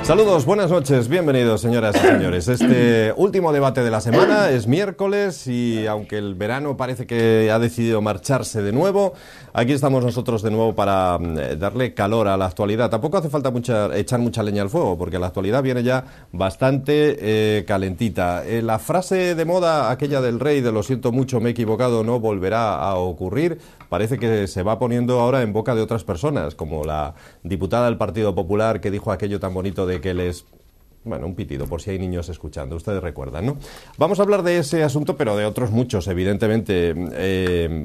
Saludos, buenas noches, bienvenidos señoras y señores. Este último debate de la semana es miércoles y aunque el verano parece que ha decidido marcharse de nuevo, aquí estamos nosotros de nuevo para darle calor a la actualidad. Tampoco hace falta echar mucha leña al fuego porque la actualidad viene ya bastante calentita. La frase de moda, aquella del rey de lo siento mucho, me he equivocado, no volverá a ocurrir, parece que se va poniendo ahora en boca de otras personas, como la diputada del Partido Popular que dijo aquello tan bonito de que les... Bueno, un pitido, por si hay niños escuchando, ustedes recuerdan, ¿no? Vamos a hablar de ese asunto, pero de otros muchos, evidentemente.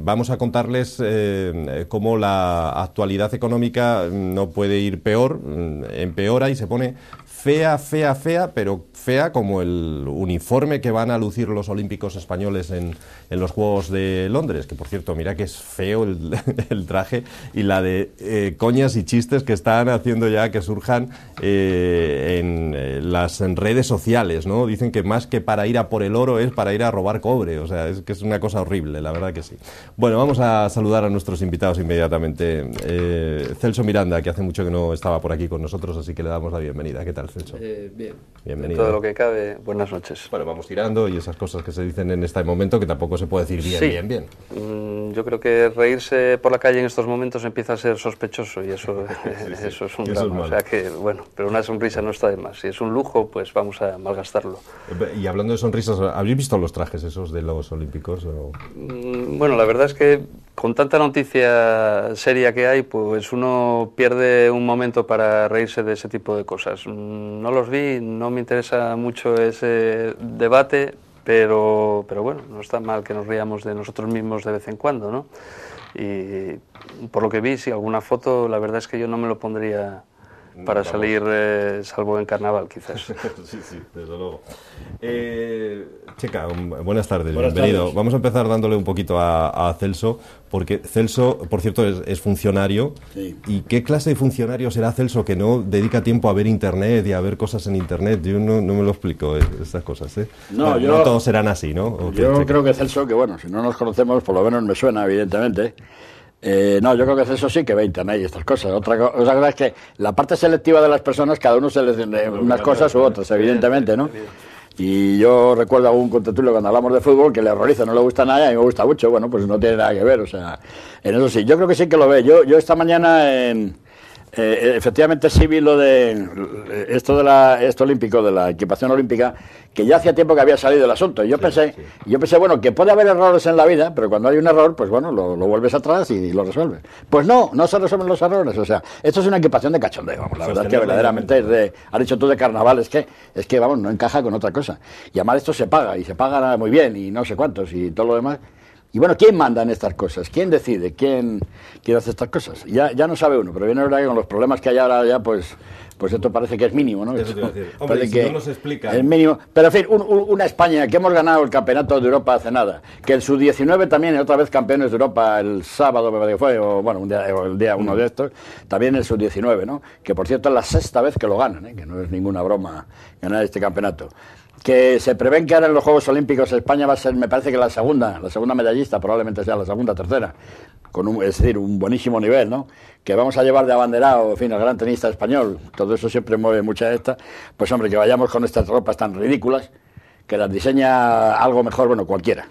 Vamos a contarles cómo la actualidad económica no puede ir peor, empeora y se pone fea, fea, fea, pero fea como el uniforme que van a lucir los olímpicos españoles en los Juegos de Londres, que por cierto, mira que es feo el traje y la de coñas y chistes que están haciendo ya que surjan en las redes sociales, ¿no? Dicen que más que para ir a por el oro es para ir a robar cobre, o sea, es que es una cosa horrible, la verdad que sí. Bueno, vamos a saludar a nuestros invitados inmediatamente. Celso Miranda, que hace mucho que no estaba por aquí con nosotros, así que le damos la bienvenida. ¿Qué tal, Celso? Bien. Bienvenido. Todo lo que cabe, buenas noches. Bueno, vamos tirando y esas cosas que se dicen en este momento que tampoco se puede decir bien, sí. bien. Yo creo que reírse por la calle en estos momentos empieza a ser sospechoso y eso, sí. Eso es un drama. O sea que, bueno, pero una sonrisa no está de más. Si es un lujo, pues vamos a malgastarlo. Y hablando de sonrisas, ¿habéis visto los trajes esos de los olímpicos? O... Bueno, la verdad es que con tanta noticia seria que hay, pues uno pierde un momento para reírse de ese tipo de cosas. No los vi, no me interesa mucho ese debate, pero bueno, no está mal que nos riamos de nosotros mismos de vez en cuando, ¿no? Y por lo que vi, si alguna foto, la verdad es que yo no me lo pondría para salir, salvo en carnaval, quizás. Sí, desde luego. Checa, buenas tardes, bienvenido. Tardes. Vamos a empezar dándole un poquito a Celso, porque Celso, por cierto, es funcionario. Sí. ¿Y qué clase de funcionario será Celso que no dedica tiempo a ver Internet y a ver cosas en Internet? Yo no me lo explico, estas cosas, ¿eh? No, no todos serán así, ¿no? Yo creo que Celso, que bueno, si no nos conocemos, por lo menos me suena, evidentemente. No, yo creo que eso sí que ve Internet y estas cosas. Otra cosa es que la parte selectiva de las personas, cada uno se les unas cosas u otras, evidentemente, ¿no? Y yo recuerdo algún contertulio cuando hablamos de fútbol que le horroriza, no le gusta nada y a mí me gusta mucho. Bueno, pues no tiene nada que ver, o sea, en eso sí. Yo creo que sí que lo ve. Yo esta mañana efectivamente sí vi lo de esto olímpico, de la equipación olímpica, que ya hacía tiempo que había salido el asunto. Y yo pensé, bueno, que puede haber errores en la vida, pero cuando hay un error, pues bueno, lo vuelves atrás y lo resuelves. Pues no se resuelven los errores. O sea, esto es una equipación de cachondeo. Vamos, la verdad es que verdaderamente has dicho tú de carnaval, es que vamos, no encaja con otra cosa. Y además esto se paga, y se paga muy bien, y no sé cuántos, y todo lo demás. Y bueno, ¿quién manda en estas cosas? ¿Quién decide? ¿Quién hace estas cosas? Ya no sabe uno, pero viene la verdad que con los problemas que hay ahora ya, pues esto parece que es mínimo, ¿no? Eso te iba a decir. Hombre, si no nos explican... Es mínimo. Pero en fin, una España que hemos ganado el campeonato de Europa hace nada, que el sub-19 también, otra vez campeones de Europa el sábado, me parece que fue, o bueno, el día uno de estos, también el sub-19, ¿no? Que por cierto es la sexta vez que lo ganan, ¿eh? Que no es ninguna broma ganar este campeonato. Que se prevén que ahora en los Juegos Olímpicos España va a ser, me parece que la segunda medallista, probablemente sea la segunda, tercera, es decir, un buenísimo nivel, ¿no? Que vamos a llevar de abanderado, en fin, al gran tenista español, todo eso siempre mueve mucha esta, pues hombre, que vayamos con estas ropas tan ridículas, que las diseña algo mejor, bueno, cualquiera.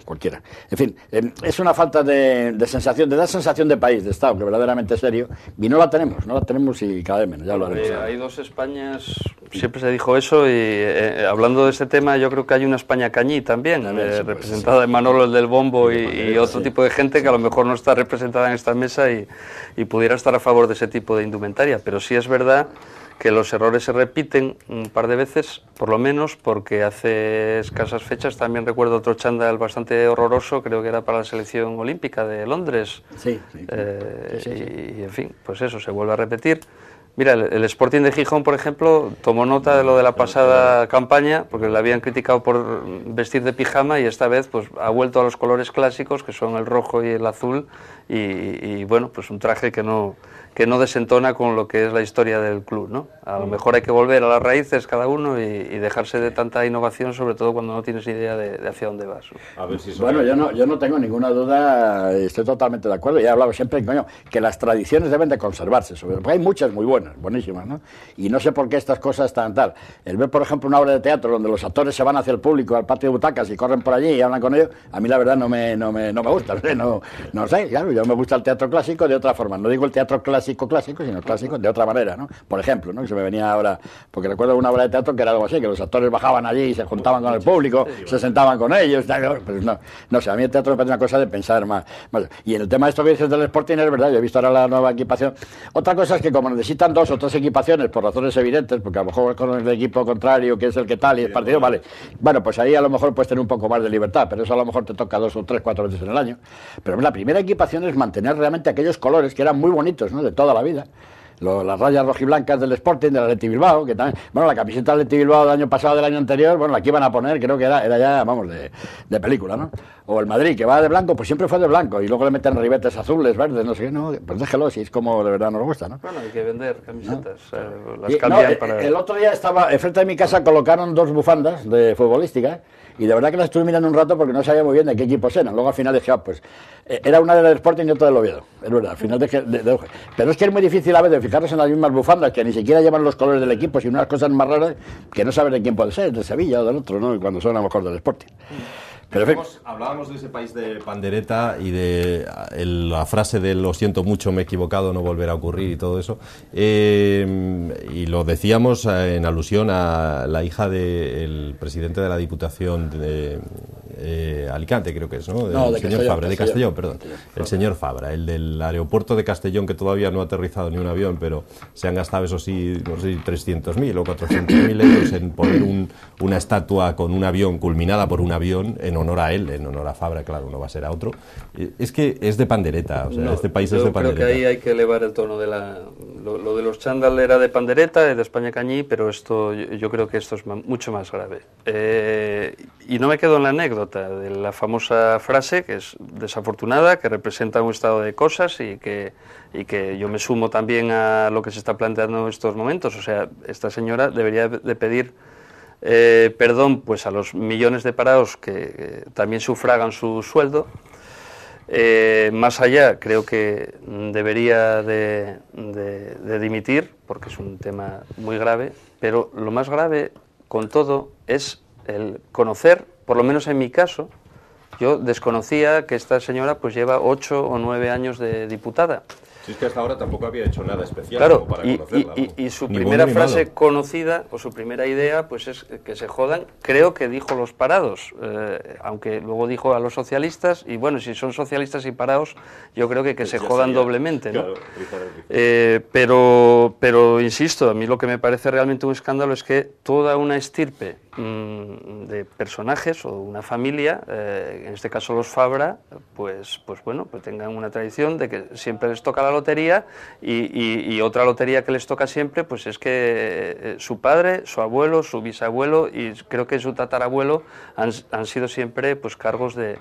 En fin, es una falta de sensación, de dar sensación de país, de Estado, que verdaderamente es serio, y no la tenemos y cada vez menos, ya lo haremos. Hay dos Españas, siempre se dijo eso, y hablando de este tema, yo creo que hay una España cañí también, representada de Manolo el del Bombo y otro tipo de gente que a lo mejor no está representada en esta mesa y pudiera estar a favor de ese tipo de indumentaria, pero sí es verdad que los errores se repiten un par de veces, por lo menos, porque hace escasas fechas también recuerdo otro chándal bastante horroroso, creo que era para la selección olímpica de Londres. Sí. Y en fin, pues eso, se vuelve a repetir. Mira, el Sporting de Gijón, por ejemplo, tomó nota de lo de la pasada campaña, porque le habían criticado por vestir de pijama y esta vez pues ha vuelto a los colores clásicos, que son el rojo y el azul, y bueno, pues un traje que no desentona con lo que es la historia del club, ¿no? A lo mejor hay que volver a las raíces cada uno y dejarse de tanta innovación, sobre todo cuando no tienes idea de hacia dónde vas, ¿no? A ver si bueno, yo no tengo ninguna duda, estoy totalmente de acuerdo, ya he hablado siempre, coño, que las tradiciones deben de conservarse, porque hay muchas muy buenas. buenas, buenísimas, ¿no? Y no sé por qué estas cosas están tal. El ver, por ejemplo, una obra de teatro donde los actores se van hacia el público, al patio de butacas y corren por allí y hablan con ellos, a mí la verdad no me gusta, no sé, claro, yo me gusta el teatro clásico de otra forma. No digo el teatro clásico, sino el clásico de otra manera, ¿no? Por ejemplo, ¿no? Que se me venía ahora, porque recuerdo una obra de teatro que era algo así, que los actores bajaban allí y se juntaban con el público, se sentaban con ellos, pero no sé, a mí el teatro me parece una cosa de pensar más. Y en el tema de esto que dices del Sporting es verdad, yo he visto ahora la nueva equipación. Otra cosa es que como necesitan 2 o 3 equipaciones por razones evidentes, porque a lo mejor con el equipo contrario, que es el que tal y el partido, vale. Bueno, pues ahí a lo mejor puedes tener un poco más de libertad, pero eso a lo mejor te toca 2 o 3, 4 veces en el año. Pero la primera equipación es mantener realmente aquellos colores que eran muy bonitos, ¿no? De toda la vida. Las rayas rojiblancas del Sporting, del Athletic Bilbao, que también, bueno, la camiseta del Athletic Bilbao del año pasado, del año anterior, bueno, la que iban a poner, creo que era ya, vamos, de película, ¿no? O el Madrid, que va de blanco, pues siempre fue de blanco, y luego le meten ribetes azules, verdes, no sé qué, no, pues déjelo, si es como de verdad nos gusta, ¿no? Bueno, hay que vender camisetas, ¿no? Las cambian no, para... El otro día estaba, enfrente de mi casa colocaron 2 bufandas de futbolística, y de verdad que las estuve mirando un rato porque no sabía muy bien de qué equipos eran. Luego al final dije, pues era una del Sporting y otra del Oviedo. Es verdad, al final pero es que es muy difícil a veces fijarnos en las mismas bufandas que ni siquiera llevan los colores del equipo, sino unas cosas más raras que no sabes de quién puede ser, de Sevilla o del otro, ¿no? Y cuando son a lo mejor del Sporting. Pero hablábamos de ese país de pandereta y de la frase de lo siento mucho, me he equivocado, no volverá a ocurrir y todo eso. Y lo decíamos en alusión a la hija del presidente de la Diputación de Alicante, creo que es, ¿no? De señor Fabra, de Castellón, perdón. El señor Fabra, el del aeropuerto de Castellón, que todavía no ha aterrizado ni un avión, pero se han gastado, eso sí, no sé, 300.000 o 400.000 euros en poner una estatua con un avión, culminada por un avión, en honor a él, en honor a Fabra, claro, no va a ser a otro. Es que es de pandereta, o sea, este país es de pandereta. Creo que ahí hay que elevar el tono de lo de los chándal era de pandereta, de España Cañí, pero yo creo que esto es mucho más grave. Y no me quedo en la anécdota de la famosa frase, que es desafortunada, que representa un estado de cosas y que yo me sumo también a lo que se está planteando en estos momentos. O sea, esta señora debería de pedir perdón pues a los millones de parados que también sufragan su sueldo. Más allá, creo que debería de dimitir, porque es un tema muy grave, pero lo más grave, con todo, es el conocer, por lo menos en mi caso, yo desconocía que esta señora pues lleva 8 o 9 años de diputada. Si es que hasta ahora tampoco había hecho nada especial, claro, como para conocerla. Y su primera frase conocida, o su primera idea, pues es que se jodan. Creo que dijo los parados, aunque luego dijo a los socialistas, y bueno, si son socialistas y parados, yo creo que se jodan doblemente, ¿no? Claro, pero insisto, a mí lo que me parece realmente un escándalo es que toda una estirpe de personajes o una familia, en este caso los Fabra, pues bueno, pues tengan una tradición de que siempre les toca la lotería y otra lotería que les toca siempre pues es que su padre, su abuelo, su bisabuelo y creo que su tatarabuelo han sido siempre pues cargos de,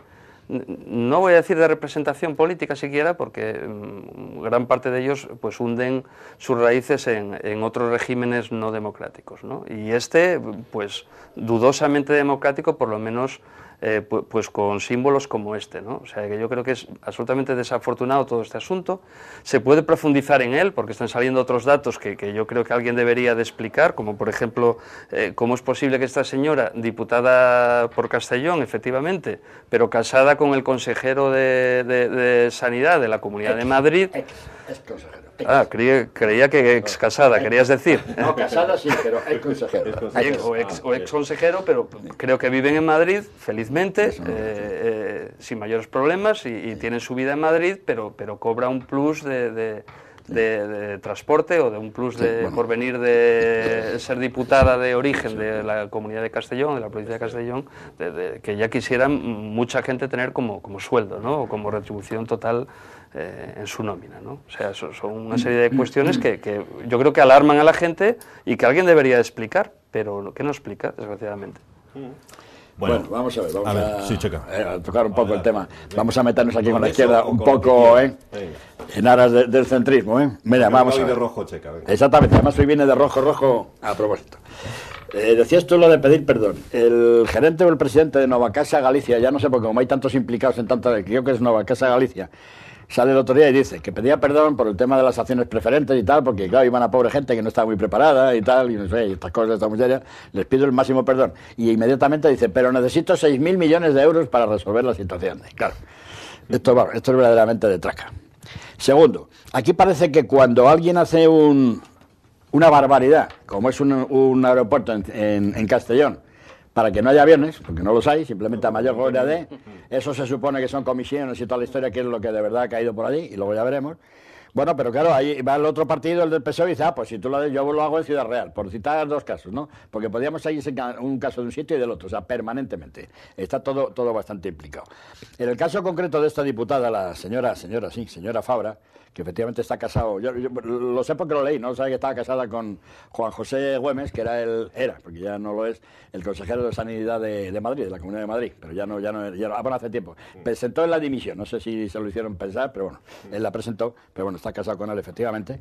no voy a decir de representación política siquiera, porque gran parte de ellos pues hunden sus raíces en otros regímenes no democráticos, ¿no? Y pues dudosamente democrático, por lo menos pues con símbolos como este, ¿no? O sea que yo creo que es absolutamente desafortunado todo este asunto. Se puede profundizar en él porque están saliendo otros datos que yo creo que alguien debería de explicar, como por ejemplo cómo es posible que esta señora, diputada por Castellón, efectivamente, pero casada con el consejero de Sanidad de la Comunidad de Madrid... Es consejero. Creía que ex casada, querías decir. No, casada sí, pero ex consejero. O ex consejero, pero creo que viven en Madrid, felizmente, sin mayores problemas, y tienen su vida en Madrid, pero cobra un plus de transporte o de un plus por venir de ser diputada de origen de la Comunidad de Castellón, de la provincia de Castellón, que ya quisieran mucha gente tener como sueldo, ¿no? O como retribución total en su nómina, ¿no? O sea, son una serie de cuestiones que yo creo que alarman a la gente y que alguien debería explicar, pero que no explica, desgraciadamente. Bueno, vamos a ver, sí, Checa. A tocar un poco el tema. Vamos a meternos aquí con la izquierda un poco, en aras del centrismo, Mira, vamos a ver. De rojo, Checa, exactamente, además hoy viene de rojo a propósito. Decías tú lo de pedir perdón. El gerente o el presidente de Novacasa Galicia, ya no sé, porque como hay tantos implicados en tanto, creo que es Novacasa Galicia, sale el otro día y dice que pedía perdón por el tema de las acciones preferentes y tal, porque claro, iban a pobre gente que no estaba muy preparada y tal, y no sé, y estas cosas están muy serias, les pido el máximo perdón. Y inmediatamente dice, pero necesito 6.000 millones de euros para resolver la situación. Y claro, esto es verdaderamente de traca. Segundo, aquí parece que cuando alguien hace una barbaridad, como es un aeropuerto en Castellón, para que no haya aviones, porque no los hay, simplemente a mayor gloria de, eso se supone que son comisiones y toda la historia, que es lo que de verdad ha caído por allí, y luego ya veremos. Bueno, pero claro, ahí va el otro partido, el del PSOE, y dice, pues si tú lo haces, yo lo hago en Ciudad Real, por citar dos casos, ¿no? Porque podríamos seguir un caso de un sitio y del otro, o sea, permanentemente. Está todo bastante implicado. En el caso concreto de esta diputada, la señora Fabra, que efectivamente está casado, yo lo sé porque lo leí, no sabía que estaba casada con Juan José Güemes, que era, porque ya no lo es, el consejero de Sanidad de Madrid, de la Comunidad de Madrid, pero ya no, bueno, hace tiempo. Presentó en la dimisión, no sé si se lo hicieron pensar, pero bueno, él la presentó, pero bueno, está casado con él efectivamente,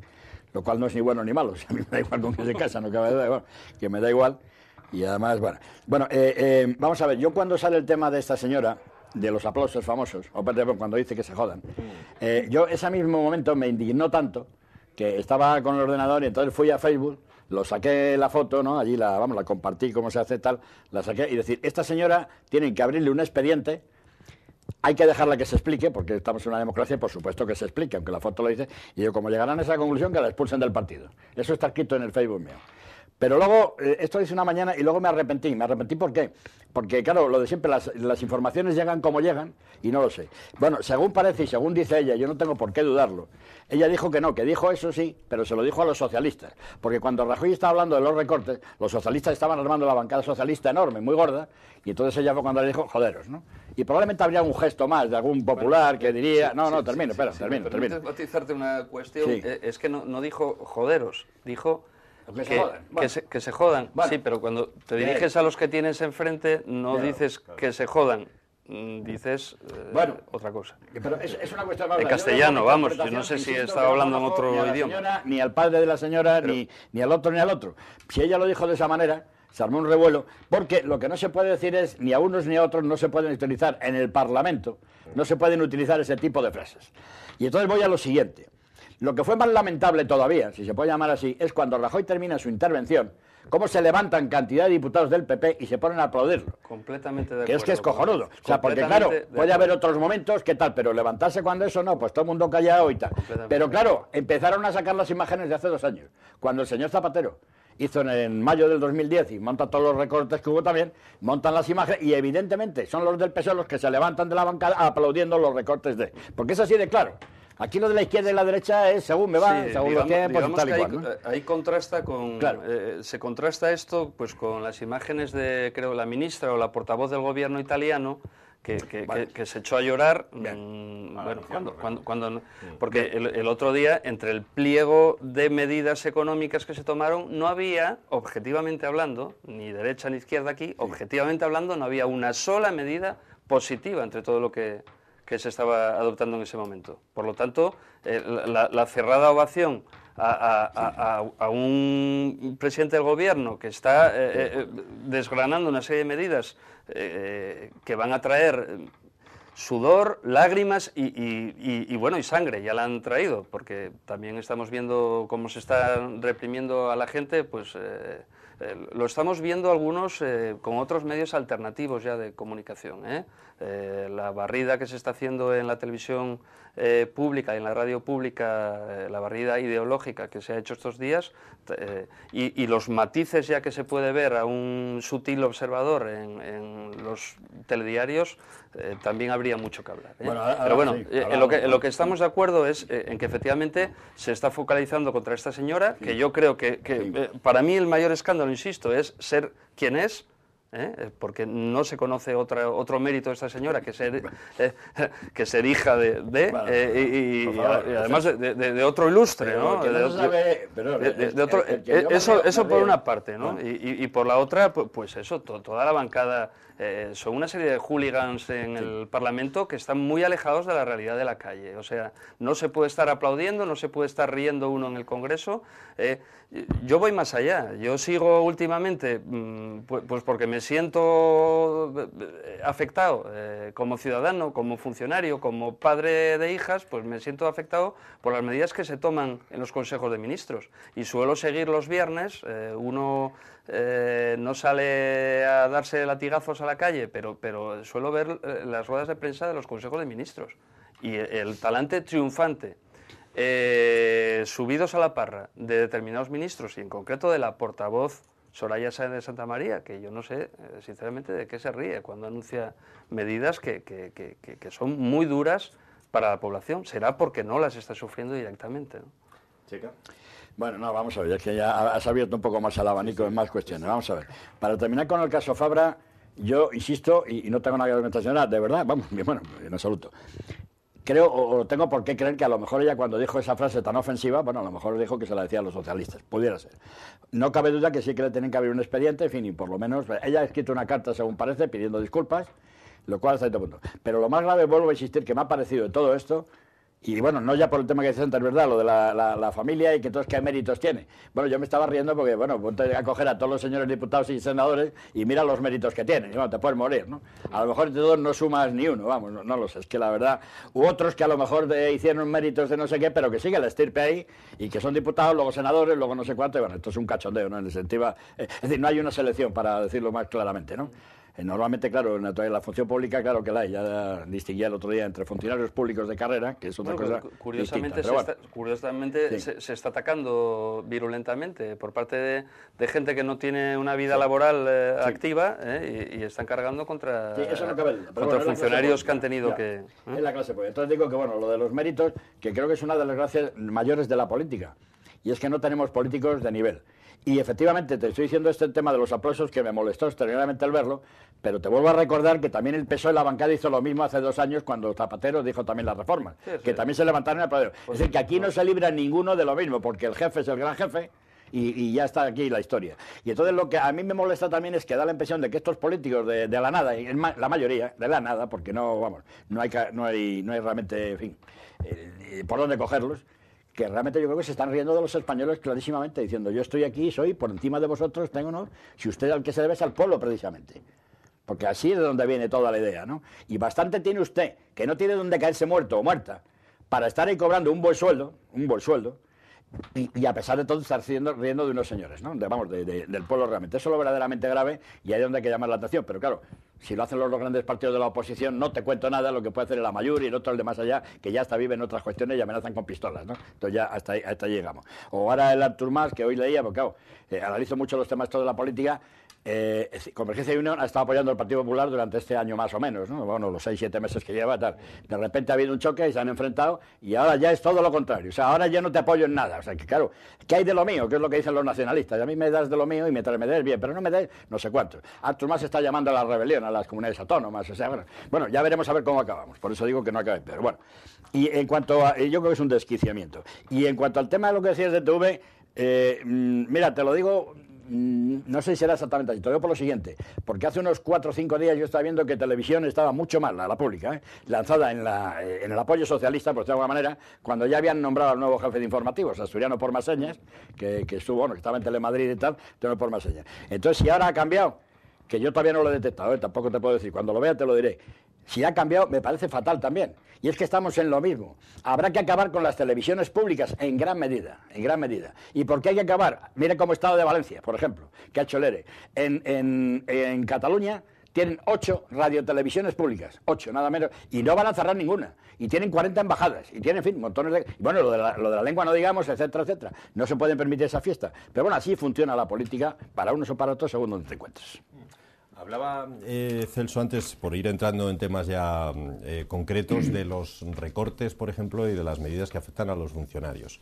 lo cual no es ni bueno ni malo, o sea, a mí me da igual con que se casa, no cabe duda, bueno, que me da igual, y además, bueno, vamos a ver, yo cuando sale el tema de esta señora, de los aplausos famosos, o perdón, cuando dice que se jodan. Yo ese mismo momento me indignó tanto que estaba con el ordenador y entonces fui a Facebook, lo saqué la foto, ¿no? Allí la compartí, cómo se hace tal, la saqué y decir, esta señora tienen que abrirle un expediente, hay que dejarla que se explique, porque estamos en una democracia y por supuesto que se explique, aunque la foto lo dice, y yo como llegarán a esa conclusión que la expulsen del partido. Eso está escrito en el Facebook mío. Pero luego, esto lo hice una mañana y luego me arrepentí. ¿Me arrepentí por qué? Porque, claro, lo de siempre, las informaciones llegan como llegan y no lo sé. Bueno, según parece y según dice ella, yo no tengo por qué dudarlo, ella dijo que no, que dijo eso sí, pero se lo dijo a los socialistas. Porque cuando Rajoy estaba hablando de los recortes, los socialistas estaban armando la bancada socialista enorme, muy gorda, y entonces ella fue cuando le dijo, joderos, ¿no? Y probablemente habría un gesto más de algún popular que diría... Termino. Permíteme matizarte una cuestión. Sí. Es que no dijo joderos, dijo... Que se jodan, Bueno. Sí, pero cuando te diriges a los que tienes enfrente, no dices que se jodan, dices otra cosa. Pero es una cuestión más... En castellano, vamos, yo no sé si estaba hablando en otro idioma. Señora, ni al padre de la señora, ni al otro ni al otro. Si ella lo dijo de esa manera, se armó un revuelo, porque lo que no se puede decir es, ni a unos ni a otros no se pueden utilizar en el Parlamento, no se pueden utilizar ese tipo de frases. Y entonces voy a lo siguiente. Lo que fue más lamentable todavía, si se puede llamar así, es cuando Rajoy termina su intervención, cómo se levantan cantidad de diputados del PP y se ponen a aplaudirlo. Completamente de acuerdo. Que es cojonudo. O sea, porque claro, puede haber otros momentos, ¿qué tal? Pero levantarse cuando eso no, pues todo el mundo callado y tal. Pero claro, empezaron a sacar las imágenes de hace 2 años, cuando el señor Zapatero hizo en mayo del 2010 y monta todos los recortes que hubo también, montan las imágenes y evidentemente son los del PSOE los que se levantan de la bancada aplaudiendo los recortes de... Porque es así de claro. Aquí lo de la izquierda y la derecha es según me va, según lo que pues tal y cual, ¿no? Ahí contrasta con... Claro. Se contrasta esto pues con las imágenes de, creo, la ministra o la portavoz del gobierno italiano que se echó a llorar, porque el otro día, entre el pliego de medidas económicas que se tomaron, no había, objetivamente hablando, ni derecha ni izquierda aquí, objetivamente hablando, no había una sola medida positiva entre todo lo que se estaba adoptando en ese momento. Por lo tanto, la cerrada ovación a un presidente del gobierno que está desgranando una serie de medidas que van a traer sudor, lágrimas y sangre, ya la han traído, porque también estamos viendo cómo se está reprimiendo a la gente, pues lo estamos viendo algunos con otros medios alternativos ya de comunicación, la barrida que se está haciendo en la televisión pública y en la radio pública, la barrida ideológica que se ha hecho estos días, y los matices ya que se puede ver a un sutil observador en los telediarios, también habría mucho que hablar. Pero bueno, en lo que estamos de acuerdo es en que efectivamente se está focalizando contra esta señora, que yo creo que para mí el mayor escándalo, insisto, es ser quien es, porque no se conoce otro mérito de esta señora que ser hija y además de otro ilustre, ¿no? Eso por una parte, ¿no? Y por la otra, pues eso, toda la bancada, son una serie de hooligans en el Parlamento que están muy alejados de la realidad de la calle. O sea, no se puede estar aplaudiendo, no se puede estar riendo uno en el Congreso. Yo voy más allá. Yo sigo últimamente, pues porque me siento afectado como ciudadano, como funcionario, como padre de hijas, pues me siento afectado por las medidas que se toman en los consejos de ministros. Y suelo seguir los viernes, uno no sale a darse latigazos a la calle, pero suelo ver las ruedas de prensa de los consejos de ministros. Y el talante triunfante, subidos a la parra de determinados ministros, y en concreto de la portavoz Soraya Sáenz de Santa María, que yo no sé, sinceramente, de qué se ríe cuando anuncia medidas que son muy duras para la población. Será porque no las está sufriendo directamente, ¿no? Chica. Bueno, no, vamos a ver, es que ya has abierto un poco más el abanico en más cuestiones. Vamos a ver. Para terminar con el caso Fabra, yo insisto, y no tengo nada que argumentacionar, de verdad, vamos, bueno, en absoluto. Creo, o tengo por qué creer que a lo mejor ella cuando dijo esa frase tan ofensiva, bueno, a lo mejor dijo que se la decía a los socialistas, pudiera ser. No cabe duda que sí que le tienen que abrir un expediente, en fin, y por lo menos, ella ha escrito una carta, según parece, pidiendo disculpas, lo cual hasta este punto. Pero lo más grave, vuelvo a insistir, que me ha parecido de todo esto, y bueno, no ya por el tema que dice antes, ¿verdad? Lo de la familia y que todos qué méritos tiene. Bueno, yo me estaba riendo porque, bueno, ponte a coger a todos los señores diputados y senadores y mira los méritos que tienen. Y bueno, te puedes morir, ¿no? A lo mejor de todos no sumas ni uno, vamos, no lo sé. Es que la verdad, u otros que a lo mejor hicieron méritos de no sé qué, pero que sigue la estirpe ahí y que son diputados, luego senadores, luego no sé cuánto. Y bueno, esto es un cachondeo, ¿no? En definitiva, es decir, no hay una selección, para decirlo más claramente, ¿no? Normalmente, claro, en la función pública, claro que la hay. Ya distinguía el otro día entre funcionarios públicos de carrera, que es otra cosa curiosamente, distinta, curiosamente sí. se está atacando virulentamente por parte de gente que no tiene una vida laboral activa, y están cargando contra, eso no cabe duda, pero contra bueno, funcionarios que han tenido ya, que... Es la clase política. Entonces digo que, bueno, lo de los méritos, que creo que es una de las gracias mayores de la política, y es que no tenemos políticos de nivel. Y efectivamente, te estoy diciendo este tema de los aplausos que me molestó extraordinariamente el verlo, pero te vuelvo a recordar que también el PSOE en la bancada hizo lo mismo hace 2 años cuando Zapatero dijo también las reformas, que también se levantaron y aplaudieron. Es decir, que aquí no se libra ninguno de lo mismo, porque el jefe es el gran jefe y ya está aquí la historia. Y entonces lo que a mí me molesta también es que da la impresión de que estos políticos de la nada, y la mayoría de la nada, porque no, vamos, no hay realmente, en fin, por dónde cogerlos, que realmente yo creo que se están riendo de los españoles clarísimamente, diciendo yo estoy aquí, soy por encima de vosotros, tengo honor, si usted al que se debe es al pueblo precisamente. Porque así es de donde viene toda la idea, ¿no? Y bastante tiene usted, que no tiene donde caerse muerto o muerta, para estar ahí cobrando un buen sueldo, y a pesar de todo estar riendo de unos señores, ¿no? Del pueblo realmente. Eso es lo verdaderamente grave y ahí es donde hay que llamar la atención. Pero claro, si lo hacen los grandes partidos de la oposición, no te cuento nada lo que puede hacer el Amaiur y el otro, el de más allá, que ya hasta viven otras cuestiones y amenazan con pistolas, ¿no? Entonces ya hasta ahí llegamos. O ahora el Artur Mas, que hoy leía, porque claro, analizo mucho los temas todos de la política. Convergencia y Unión ha estado apoyando al Partido Popular durante este año más o menos, ¿no? Bueno, los 6-7 meses que lleva, tal. De repente ha habido un choque y se han enfrentado y ahora ya es todo lo contrario. O sea, ahora ya no te apoyo en nada. O sea, que claro, ¿qué hay de lo mío? Que es lo que dicen los nacionalistas. A mí me das de lo mío y mientras me des bien, pero no me des no sé cuántos. Artur Mas está llamando a la rebelión, a las comunidades autónomas. O sea, bueno, ya veremos a ver cómo acabamos. Por eso digo que no acabe. Pero bueno, y en cuanto a... Yo creo que es un desquiciamiento. Y en cuanto al tema de lo que decías de TV, mira, te lo digo... No sé si será exactamente así, te lo digo por lo siguiente, porque hace unos 4 o 5 días yo estaba viendo que Televisión estaba mucho mal, la pública, lanzada en el apoyo socialista, por decirlo de alguna manera, cuando ya habían nombrado al nuevo jefe de informativos, Asturiano Pormaseñas, que estuvo, bueno, que estaba en Telemadrid y tal, Pormaseñas. Entonces, si ahora ha cambiado, que yo todavía no lo he detectado, tampoco te puedo decir, cuando lo vea te lo diré. Si ha cambiado, me parece fatal también. Y es que estamos en lo mismo. Habrá que acabar con las televisiones públicas en gran medida, en gran medida. ¿Y por qué hay que acabar? Mire cómo Estado de Valencia, por ejemplo, que ha hecho el ERE. En Cataluña tienen 8 radiotelevisiones públicas, 8, nada menos, y no van a cerrar ninguna. Y tienen 40 embajadas, y tienen, en fin, montones de... Bueno, lo de la lengua no digamos, etcétera, etcétera. No se pueden permitir esa fiesta. Pero bueno, así funciona la política, para unos o para otros, según donde te encuentres. Hablaba Celso antes, por ir entrando en temas ya concretos, de los recortes, por ejemplo, y de las medidas que afectan a los funcionarios.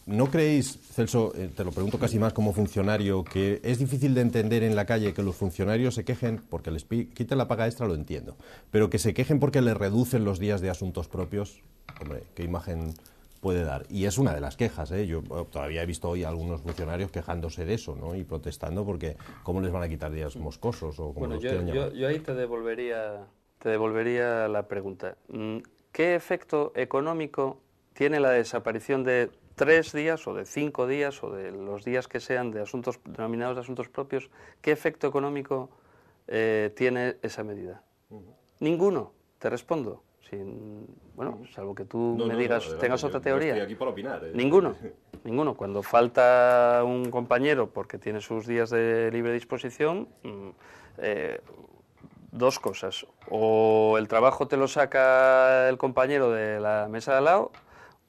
¿No creéis, Celso, te lo pregunto casi más como funcionario, que es difícil de entender en la calle que los funcionarios se quejen porque les quiten la paga extra, lo entiendo, pero que se quejen porque les reducen los días de asuntos propios? Hombre, ¿qué imagen puede dar? Y es una de las quejas, ¿eh? Yo todavía he visto hoy a algunos funcionarios quejándose de eso, ¿no? Y protestando porque ¿cómo les van a quitar días moscosos? O como los quieran llamar. Yo ahí te devolvería la pregunta. ¿Qué efecto económico tiene la desaparición de 3 días o de 5 días o de los días que sean de asuntos denominados de asuntos propios? ¿Qué efecto económico tiene esa medida? Ninguno, te respondo. Bueno, salvo que tú me digas, adelante, tengas otra teoría. Estoy aquí para opinar. Ninguno. Cuando falta un compañero porque tiene sus días de libre disposición, dos cosas. O el trabajo te lo saca el compañero de la mesa de al lado,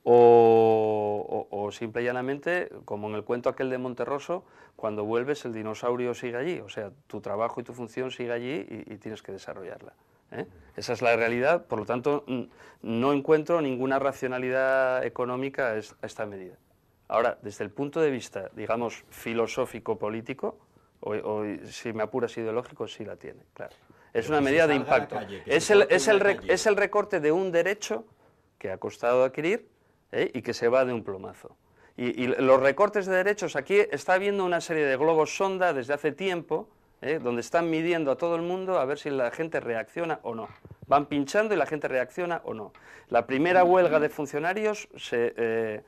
o simple y llanamente, como en el cuento aquel de Monterroso, cuando vuelves el dinosaurio sigue allí. O sea, tu trabajo y tu función sigue allí y tienes que desarrollarla. Esa es la realidad, por lo tanto, no encuentro ninguna racionalidad económica a esta medida. Ahora, desde el punto de vista, digamos, filosófico-político, o si me apuras ideológico, sí la tiene, claro. Es una medida de impacto. Es el recorte de un derecho que ha costado adquirir y que se va de un plumazo. Y los recortes de derechos, aquí está habiendo una serie de globos sonda desde hace tiempo, donde están midiendo a todo el mundo a ver si la gente reacciona o no. Van pinchando y la gente reacciona o no. La primera huelga de funcionarios se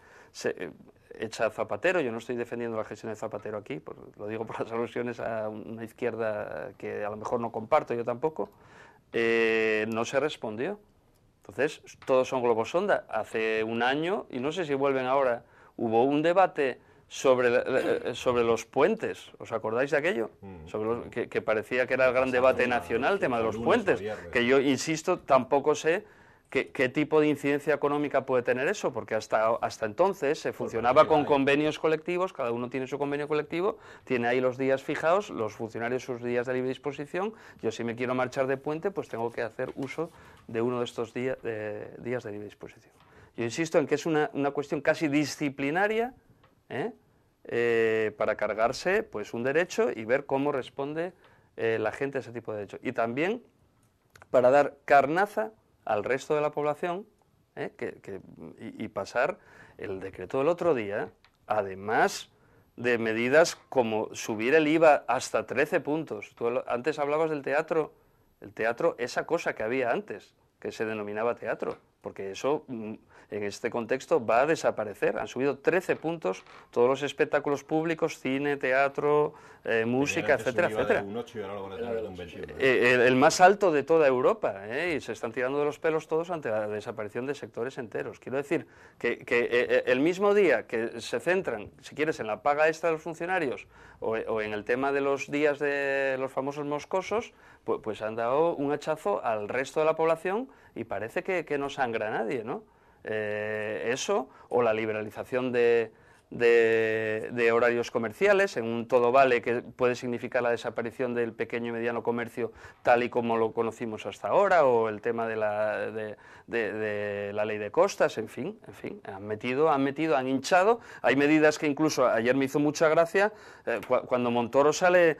echa Zapatero. Yo no estoy defendiendo la gestión de Zapatero aquí, lo digo por las alusiones a una izquierda que a lo mejor no comparto, yo tampoco. No se respondió. Entonces, todos son globos sonda. Hace un año, y no sé si vuelven ahora, hubo un debate sobre los puentes. ¿Os acordáis de aquello? Sobre que parecía que era el gran debate nacional, el tema de los puentes. Que yo, insisto, tampoco sé qué tipo de incidencia económica puede tener eso, porque hasta entonces se funcionaba con convenios colectivos, cada uno tiene su convenio colectivo, tiene ahí los días fijados, los funcionarios sus días de libre disposición. Yo, si me quiero marchar de puente, pues tengo que hacer uso de uno de estos días de libre disposición. Yo insisto en que es una cuestión casi disciplinaria, para cargarse pues un derecho y ver cómo responde la gente a ese tipo de derecho. Y también para dar carnaza al resto de la población, y pasar el decreto del otro día, además de medidas como subir el IVA hasta 13 puntos. Tú antes hablabas del teatro, esa cosa que había antes, que se denominaba teatro, porque eso en este contexto va a desaparecer. Han subido 13 puntos todos los espectáculos públicos, cine, teatro, música, etcétera, etcétera. Un 8 y ahora lo van a tener un 21. El más alto de toda Europa, y se están tirando de los pelos todos ante la desaparición de sectores enteros. Quiero decir que el mismo día que se centran, si quieres, en la paga extra de los funcionarios o en el tema de los días de los famosos moscosos, pues han dado un hachazo al resto de la población y parece que no sangra a nadie, ¿no? Eso, o la liberalización de horarios comerciales, en un todo vale que puede significar la desaparición del pequeño y mediano comercio tal y como lo conocimos hasta ahora, o el tema de la ley de costas, en fin, han hinchado. Hay medidas que incluso ayer me hizo mucha gracia cuando Montoro sale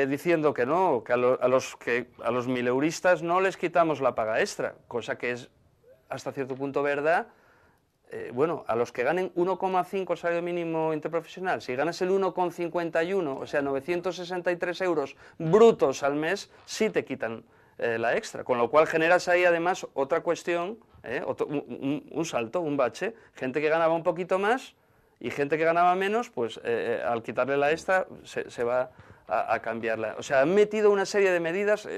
diciendo que no, que a los mileuristas no les quitamos la paga extra, cosa que es hasta cierto punto verdad. Bueno, a los que ganen 1,5 salario mínimo interprofesional, si ganas el 1,51, o sea, 963 euros brutos al mes, sí te quitan la extra, con lo cual generas ahí además otra cuestión, un salto, un bache, gente que ganaba un poquito más y gente que ganaba menos, pues al quitarle la extra se va a cambiarla. O sea, han metido una serie de medidas,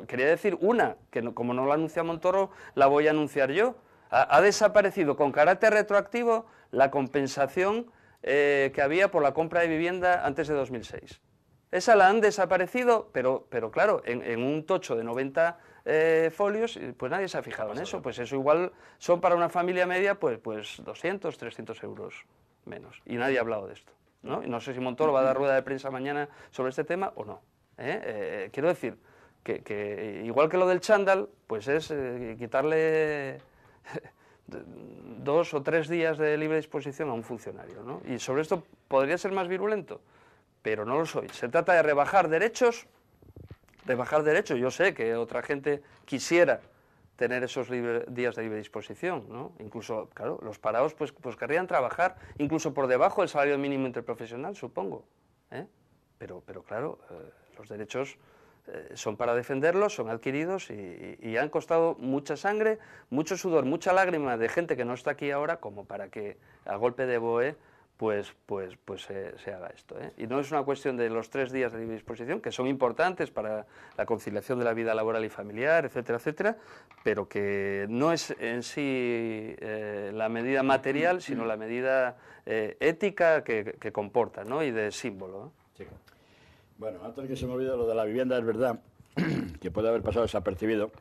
quería decir una, que como no la anuncia Montoro, la voy a anunciar yo. Ha desaparecido con carácter retroactivo la compensación que había por la compra de vivienda antes de 2006. Esa la han desaparecido, pero claro, en un tocho de 90 folios, pues nadie se ha fijado en eso. Pues eso igual son para una familia media pues 200, 300 euros menos. Y nadie ha hablado de esto, ¿no? Y no sé si Montoro va a dar rueda de prensa mañana sobre este tema o no. Quiero decir que igual que lo del chándal, pues es quitarle 2 o 3 días de libre disposición a un funcionario, ¿no? Y sobre esto podría ser más virulento, pero no lo soy. Se trata de rebajar derechos. Yo sé que otra gente quisiera tener esos días de libre disposición, ¿no? Incluso, claro, los parados pues querrían trabajar incluso por debajo del salario mínimo interprofesional, supongo, pero claro, los derechos son para defenderlos, son adquiridos y han costado mucha sangre, mucho sudor, mucha lágrima de gente que no está aquí ahora, como para que a golpe de BOE se haga esto, ¿eh? Y no es una cuestión de los 3 días de libre disposición, que son importantes para la conciliación de la vida laboral y familiar, etcétera, etcétera, pero que no es en sí la medida material, sino la medida ética que comporta, ¿no? Y de símbolo, ¿no? Sí. Bueno, antes de que se me olvide lo de la vivienda, es verdad que puede haber pasado desapercibido,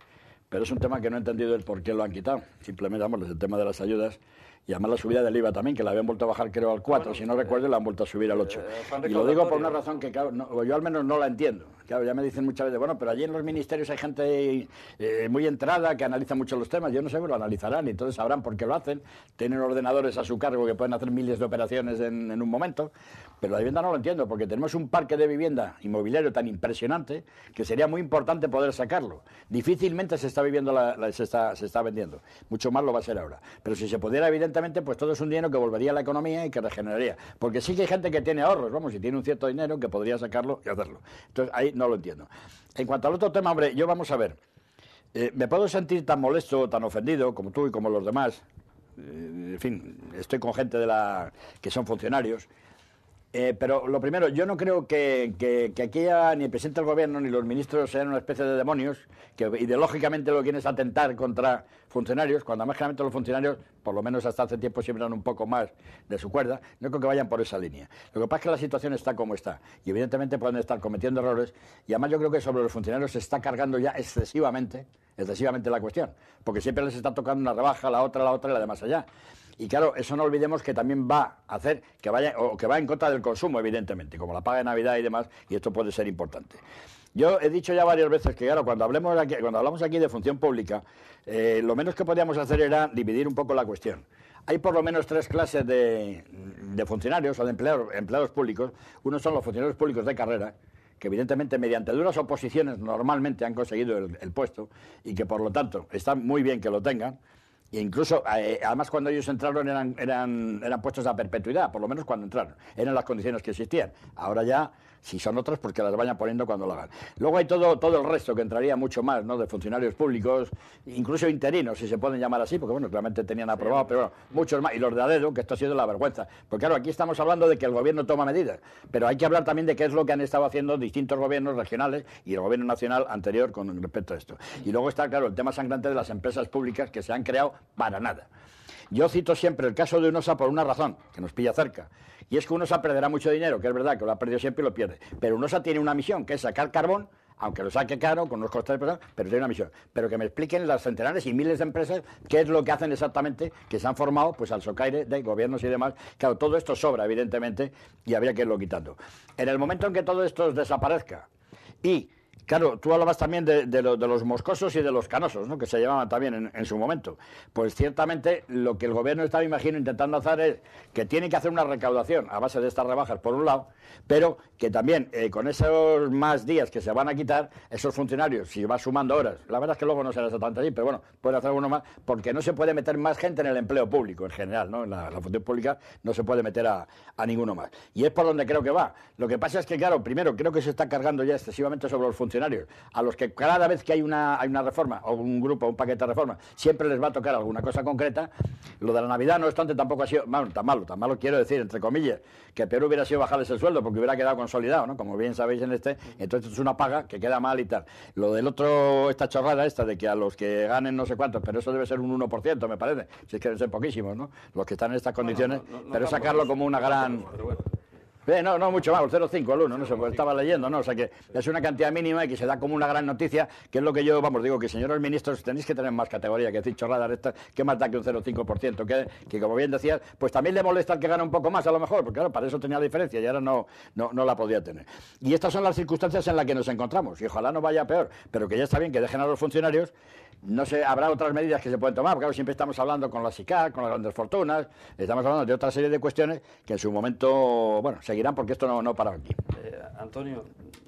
pero es un tema que no he entendido el por qué lo han quitado. Simplemente, vamos, el tema de las ayudas. Y además la subida del IVA también, que la habían vuelto a bajar creo al 4, si no recuerdo, la han vuelto a subir al 8. Y lo digo por una razón que claro, yo al menos no la entiendo. Claro, ya me dicen muchas veces, bueno, pero allí en los ministerios hay gente muy entrada que analiza mucho los temas. Yo no sé, lo analizarán y entonces sabrán por qué lo hacen. Tienen ordenadores a su cargo que pueden hacer miles de operaciones en un momento. Pero la vivienda no lo entiendo, porque tenemos un parque de vivienda inmobiliario tan impresionante que sería muy importante poder sacarlo. Difícilmente se está viviendo se está vendiendo. Mucho más lo va a ser ahora. Pero si se pudiera, evidentemente, pues todo es un dinero que volvería a la economía y que regeneraría. Porque sí que hay gente que tiene ahorros, vamos, y tiene un cierto dinero que podría sacarlo y hacerlo. Entonces, ahí no lo entiendo. En cuanto al otro tema, hombre, yo vamos a ver. Me puedo sentir tan molesto, tan ofendido, como tú y como los demás. En fin, estoy con gente que son funcionarios. Pero lo primero, yo no creo que aquí ni el presidente del gobierno ni los ministros sean una especie de demonios que ideológicamente lo que quieren es atentar contra funcionarios, cuando más claramente los funcionarios, por lo menos hasta hace tiempo, siempre eran un poco más de su cuerda. No creo que vayan por esa línea. Lo que pasa es que la situación está como está y evidentemente pueden estar cometiendo errores y además yo creo que sobre los funcionarios se está cargando ya excesivamente la cuestión, porque siempre les está tocando una rebaja, la otra y la de más allá. Y claro, eso no olvidemos que también va a hacer que va en contra del consumo, evidentemente, como la paga de Navidad y demás, y esto puede ser importante. Yo he dicho ya varias veces que, claro, cuando hablamos aquí de función pública, lo menos que podíamos hacer era dividir un poco la cuestión. Hay por lo menos 3 clases de funcionarios o de empleados públicos. Uno son los funcionarios públicos de carrera, que evidentemente mediante duras oposiciones normalmente han conseguido el puesto y que por lo tanto está muy bien que lo tengan. E incluso, además cuando ellos entraron eran puestos a perpetuidad, por lo menos cuando entraron. Eran las condiciones que existían. Ahora ya, si son otras, pues que las vayan poniendo cuando lo hagan. Luego hay todo el resto, que entraría mucho más, ¿no? De funcionarios públicos, incluso interinos, si se pueden llamar así, porque bueno, claramente tenían aprobado, pero bueno, muchos más. Y los de a dedo, que esto ha sido la vergüenza. Porque claro, aquí estamos hablando de que el gobierno toma medidas, pero hay que hablar también de qué es lo que han estado haciendo distintos gobiernos regionales y el gobierno nacional anterior con respecto a esto. Y luego está, claro, el tema sangrante de las empresas públicas que se han creado para nada. Yo cito siempre el caso de UNOSA por una razón, que nos pilla cerca, y es que UNOSA perderá mucho dinero, que es verdad que lo ha perdido siempre y lo pierde, pero UNOSA tiene una misión, que es sacar carbón, aunque lo saque caro, con unos costes de personal, pero tiene una misión. Pero que me expliquen las centenares y miles de empresas qué es lo que hacen exactamente, que se han formado pues al socaire de gobiernos y demás. Claro, todo esto sobra, evidentemente, y habría que irlo quitando. En el momento en que todo esto desaparezca y... Claro, tú hablabas también de los moscosos y de los canosos, ¿no? Que se llamaban también en su momento. Pues ciertamente lo que el gobierno está, me imagino, intentando hacer es que tiene que hacer una recaudación a base de estas rebajas, por un lado, pero que también con esos más días que se van a quitar, esos funcionarios, si va sumando horas, la verdad es que luego no será exactamente así, pero bueno, puede hacer alguno más, porque no se puede meter más gente en el empleo público en general, ¿no? En la función pública no se puede meter a ninguno más. Y es por donde creo que va. Lo que pasa es que, claro, primero, creo que se está cargando ya excesivamente sobre los funcionarios, a los que cada vez que hay una reforma o un grupo, un paquete de reforma, siempre les va a tocar alguna cosa concreta. Lo de la Navidad, no obstante, tampoco ha sido tan malo quiero decir, entre comillas, que peor hubiera sido bajarles el sueldo porque hubiera quedado consolidado, ¿no? Como bien sabéis entonces es una paga que queda mal y tal. Lo del otro, esta chorrada de que a los que ganen no sé cuántos, pero eso debe ser un 1%, me parece, si es que deben ser poquísimos, ¿no? Los que están en estas condiciones, pero sacarlo como una gran... No, mucho más, el 0,5 al 1, no sé, pues estaba leyendo, ¿no? O sea que es una cantidad mínima y que se da como una gran noticia, que es lo que yo, digo que señores ministros tenéis que tener más categoría, que decir chorradas estas, que más da que un 0,5%, que como bien decías, pues también le molesta al que gana un poco más a lo mejor, porque claro, para eso tenía la diferencia y ahora no la podía tener. Y estas son las circunstancias en las que nos encontramos, y ojalá no vaya peor, pero que ya está bien que dejen a los funcionarios. No sé, habrá otras medidas que se pueden tomar, porque claro, siempre estamos hablando con la SICAC, con las grandes fortunas, estamos hablando de otra serie de cuestiones que en su momento, seguirán porque esto no para aquí. Antonio,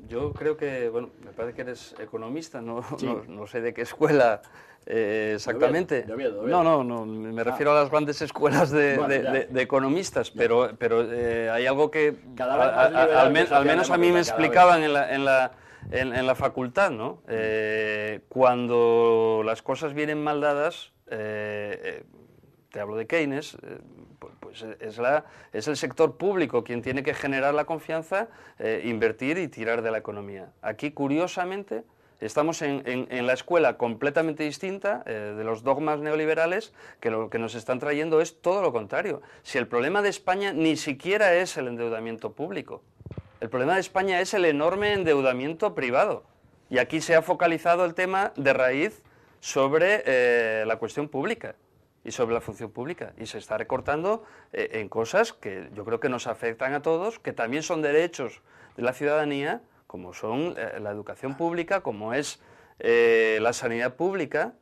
yo creo que, me parece que eres economista, Sí. no sé de qué escuela exactamente. De Oviedo. No, me refiero a las grandes escuelas de economistas, pero hay algo que al menos a mí me explicaban en la facultad, ¿no? Cuando las cosas vienen mal dadas, te hablo de Keynes, Pues es el sector público quien tiene que generar la confianza, invertir y tirar de la economía. Aquí, curiosamente, estamos en la escuela completamente distinta de los dogmas neoliberales, que lo que nos están trayendo es todo lo contrario. Si el problema de España ni siquiera es el endeudamiento público, el problema de España es el enorme endeudamiento privado. Y aquí se ha focalizado el tema de raíz sobre la cuestión pública y sobre la función pública. Y se está recortando en cosas que yo creo que nos afectan a todos, que también son derechos de la ciudadanía, como son la educación pública, como es la sanidad pública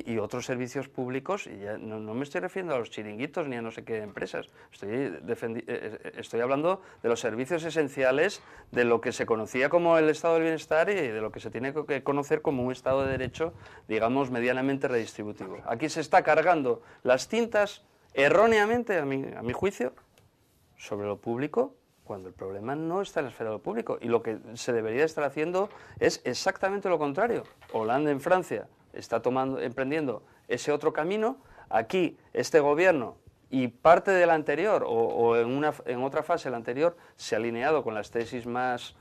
y otros servicios públicos, y ya no me estoy refiriendo a los chiringuitos ni a no sé qué empresas, estoy hablando de los servicios esenciales, de lo que se conocía como el estado del bienestar y de lo que se tiene que conocer como un estado de derecho, digamos, medianamente redistributivo. Aquí se está cargando las tintas erróneamente, a mi juicio, sobre lo público, cuando el problema no está en la esfera de lo público, y lo que se debería estar haciendo es exactamente lo contrario. Hollande en Francia está emprendiendo ese otro camino. Aquí este gobierno y parte del anterior, o en otra fase el anterior, se ha alineado con las tesis más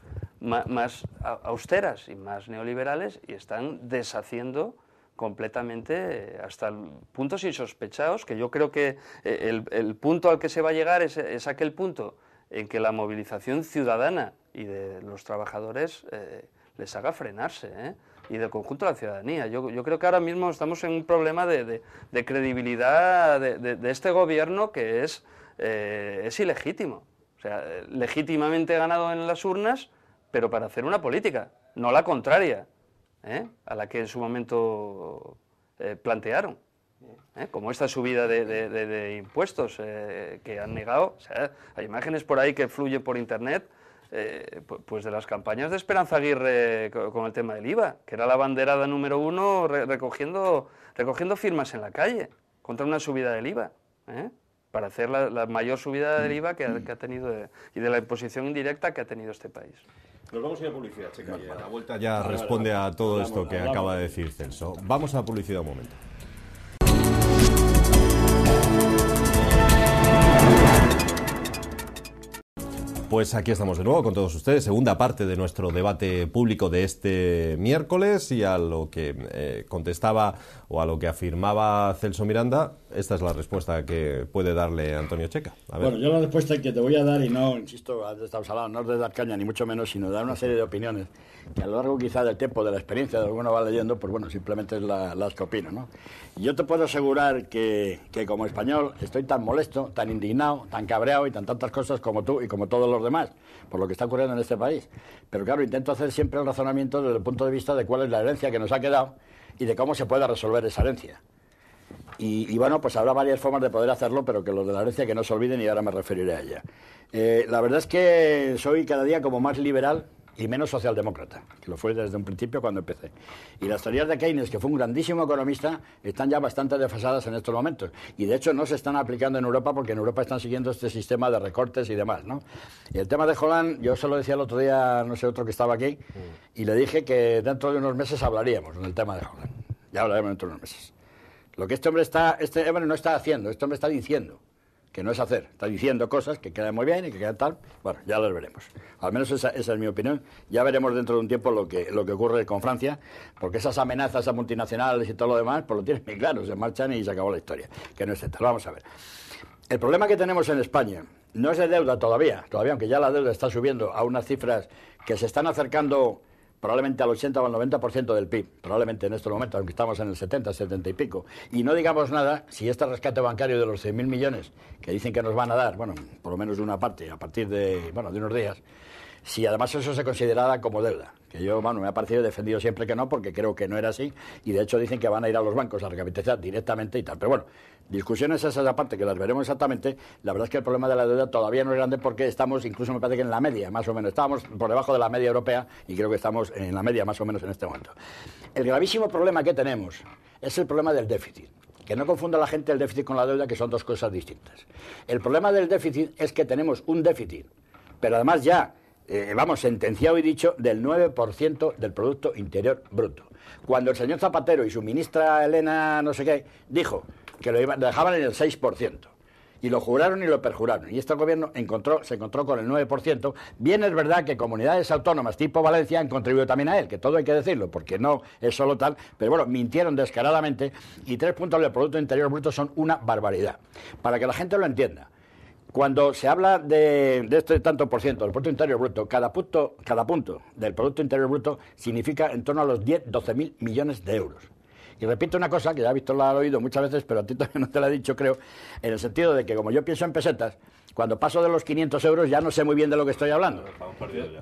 austeras y más neoliberales, y están deshaciendo completamente hasta puntos insospechados, que yo creo que el punto al que se va a llegar es aquel punto en que la movilización ciudadana y de los trabajadores les haga frenarse, y del conjunto de la ciudadanía. Yo creo que ahora mismo estamos en un problema de credibilidad de este gobierno que es ilegítimo. O sea, legítimamente ganado en las urnas, pero para hacer una política, no la contraria, a la que en su momento plantearon. Como esta subida de impuestos que han negado. O sea, hay imágenes por ahí que fluyen por internet, pues de las campañas de Esperanza Aguirre con el tema del IVA, que era la banderada número 1 recogiendo firmas en la calle contra una subida del IVA, para hacer la mayor subida del IVA que ha tenido y de la imposición indirecta que ha tenido este país. Nos vamos a ir a publicidad, Checa, y a la vuelta ya responde a todo esto que acaba de decir Celso. Vamos a publicidad un momento. Pues aquí estamos de nuevo con todos ustedes, segunda parte de nuestro debate público de este miércoles, y a lo que contestaba o a lo que afirmaba Celso Miranda, esta es la respuesta que puede darle Antonio Checa. A ver. Bueno, yo la respuesta que te voy a dar, y no, insisto, antes estamos hablando, no es de dar caña ni mucho menos, sino de dar una serie de opiniones que a lo largo quizá del tiempo, de la experiencia de alguno va leyendo, pues bueno, simplemente es las que opino, ¿no? Y yo te puedo asegurar que como español estoy tan molesto, tan indignado, tan cabreado y tantas cosas como tú y como todos los demás, por lo que está ocurriendo en este país. Pero claro, intento hacer siempre el razonamiento desde el punto de vista de cuál es la herencia que nos ha quedado y de cómo se puede resolver esa herencia. Y bueno, pues habrá varias formas de poder hacerlo, pero que los de la herencia que no se olviden, y ahora me referiré a ella. La verdad es que soy cada día como más liberal y menos socialdemócrata, que lo fue desde un principio cuando empecé. Y las teorías de Keynes, que fue un grandísimo economista, están ya bastante desfasadas en estos momentos. Y de hecho no se están aplicando en Europa, porque en Europa están siguiendo este sistema de recortes y demás, ¿no? Y el tema de Hollande, yo se lo decía el otro día, no sé, otro que estaba aquí, y le dije que dentro de unos meses hablaríamos del tema de Hollande. Ya hablaremos dentro de unos meses. Lo que este hombre no está haciendo, este hombre está diciendo, que no es hacer, está diciendo cosas que quedan muy bien y que quedan tal, bueno, ya las veremos. Al menos esa es mi opinión. Ya veremos dentro de un tiempo lo que ocurre con Francia, porque esas amenazas a multinacionales y todo lo demás, pues lo tienen muy claro, se marchan y se acabó la historia, que no es tal. Vamos a ver. El problema que tenemos en España no es de deuda todavía, aunque ya la deuda está subiendo a unas cifras que se están acercando probablemente al 80 o al 90% del PIB, probablemente en estos momentos, aunque estamos en el 70, 70 y pico. Y no digamos nada si este rescate bancario de los 100.000 millones que dicen que nos van a dar, bueno, por lo menos de una parte, a partir de unos días, si además eso se considerara como deuda, que yo, bueno, me ha parecido defendido siempre que no, porque creo que no era así, y de hecho dicen que van a ir a los bancos a recapitalizar directamente y tal. Pero bueno, discusiones esas aparte, que las veremos exactamente. La verdad es que el problema de la deuda todavía no es grande, porque estamos, incluso me parece que en la media, más o menos, estábamos por debajo de la media europea, y creo que estamos en la media más o menos en este momento. El gravísimo problema que tenemos es el problema del déficit. Que no confunda la gente el déficit con la deuda, que son dos cosas distintas. El problema del déficit es que tenemos un déficit, pero además ya sentenciado y dicho, del 9% del Producto Interior Bruto. Cuando el señor Zapatero y su ministra Elena no sé qué dijo que lo dejaban en el 6%. Y lo juraron y lo perjuraron. Y este gobierno se encontró con el 9%. Bien es verdad que comunidades autónomas tipo Valencia han contribuido también a él, que todo hay que decirlo, porque no es solo tal, pero bueno, mintieron descaradamente, y 3 puntos del Producto Interior Bruto son una barbaridad. Para que la gente lo entienda, cuando se habla de este tanto por ciento del Producto Interior Bruto, cada punto del Producto Interior Bruto significa en torno a los 12.000 millones de euros. Y repito una cosa que ya Víctor la ha oído muchas veces, pero a ti todavía no te la he dicho, creo, en el sentido de que como yo pienso en pesetas, cuando paso de los 500 euros ya no sé muy bien de lo que estoy hablando.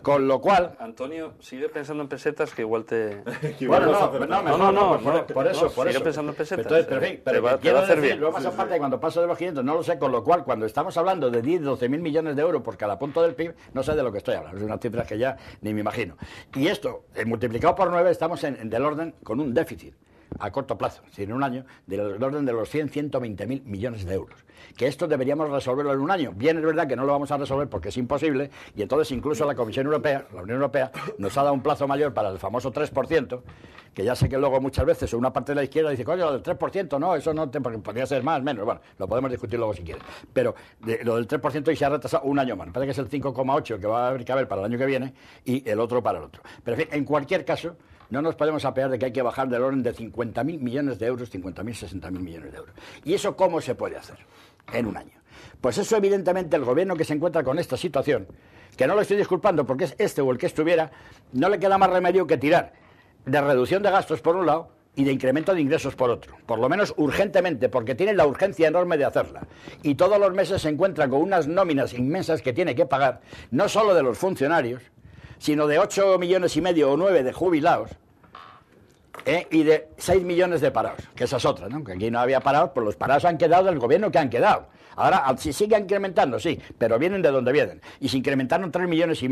Con lo cual... Antonio, sigue pensando en pesetas que igual te... Por eso. Sigue pensando en pesetas. Entonces, pero en fin, te va a hacer bien. Luego más aparte, cuando paso de los 500, no lo sé, con lo cual, cuando estamos hablando de 12.000 millones de euros por cada punto del PIB, no sé de lo que estoy hablando. Es unas cifras que ya ni me imagino. Y esto, multiplicado por 9, estamos del orden con un déficit a corto plazo, es decir, en un año, del orden de los 120.000 millones de euros. Que esto deberíamos resolverlo en un año. Bien, es verdad que no lo vamos a resolver porque es imposible, y entonces incluso la Comisión Europea, la Unión Europea, nos ha dado un plazo mayor para el famoso 3%, que ya sé que luego muchas veces una parte de la izquierda dice, coño, lo del 3%, no, eso no, porque podría ser más, menos, bueno, lo podemos discutir luego si quieres. Pero lo del 3% y se ha retrasado un año más, me parece que es el 5,8 que va a haber que haber para el año que viene, y el otro para el otro. Pero en fin, en cualquier caso, no nos podemos apear de que hay que bajar del orden de 50.000 millones de euros, 50.000, 60.000 millones de euros. ¿Y eso cómo se puede hacer en un año? Pues eso, evidentemente, el gobierno que se encuentra con esta situación, que no lo estoy disculpando porque es este o el que estuviera, no le queda más remedio que tirar de reducción de gastos por un lado y de incremento de ingresos por otro, por lo menos urgentemente, porque tiene la urgencia enorme de hacerla. Y todos los meses se encuentra con unas nóminas inmensas que tiene que pagar, no solo de los funcionarios, sino de 8,5 millones o 9 de jubilados, y de 6 millones de parados, que esa es otra, ¿no? Que aquí no había parados, pues los parados han quedado del gobierno que han quedado. Ahora, si siguen incrementando, sí, pero vienen de donde vienen. Y se incrementaron 3,5 millones.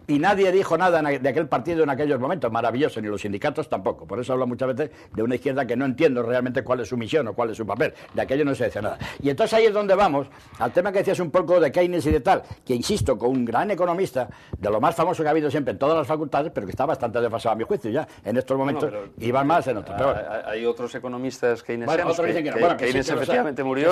Y nadie dijo nada de aquel partido en aquellos momentos, maravilloso, ni los sindicatos tampoco. Por eso hablo muchas veces de una izquierda que no entiendo realmente cuál es su misión o cuál es su papel. De aquello no se dice nada. Y entonces ahí es donde vamos, al tema que decías un poco de Keynes y de tal, que insisto, con un gran economista, de lo más famoso que ha habido siempre en todas las facultades, pero que está bastante desfasado a mi juicio ya, en estos momentos, y van más en otros. Hay otros economistas keynesianos, otros dicen que no. Keynes efectivamente murió,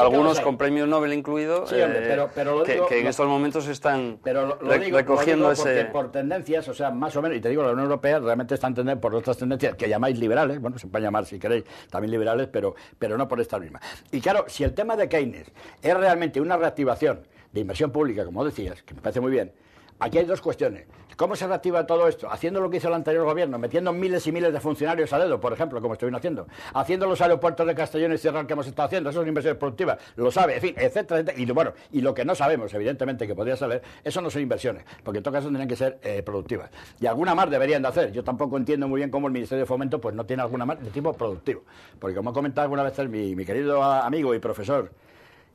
algunos con premio Nobel incluido, sí, hombre, pero digo, que en estos momentos están recogiendo ese... por tendencias, o sea, más o menos, y te digo, la Unión Europea realmente está entendida por otras tendencias que llamáis liberales, bueno, se pueden llamar si queréis también liberales, pero no por esta misma. Y claro, si el tema de Keynes es realmente una reactivación de inversión pública, como decías, que me parece muy bien, aquí hay dos cuestiones. ¿Cómo se reactiva todo esto? Haciendo lo que hizo el anterior gobierno, metiendo miles y miles de funcionarios a dedo, por ejemplo, como estuvieron haciendo. Haciendo los aeropuertos de Castellón y Cerral que hemos estado haciendo, eso es inversiones productivas, lo sabe, en fin, etcétera, etcétera. Y bueno, y lo que no sabemos, evidentemente, que podría saber, eso no son inversiones, porque en todo caso tendrían que ser productivas. Y alguna más deberían de hacer. Yo tampoco entiendo muy bien cómo el Ministerio de Fomento pues no tiene alguna más de tipo productivo. Porque como ha comentado alguna vez mi querido amigo y profesor,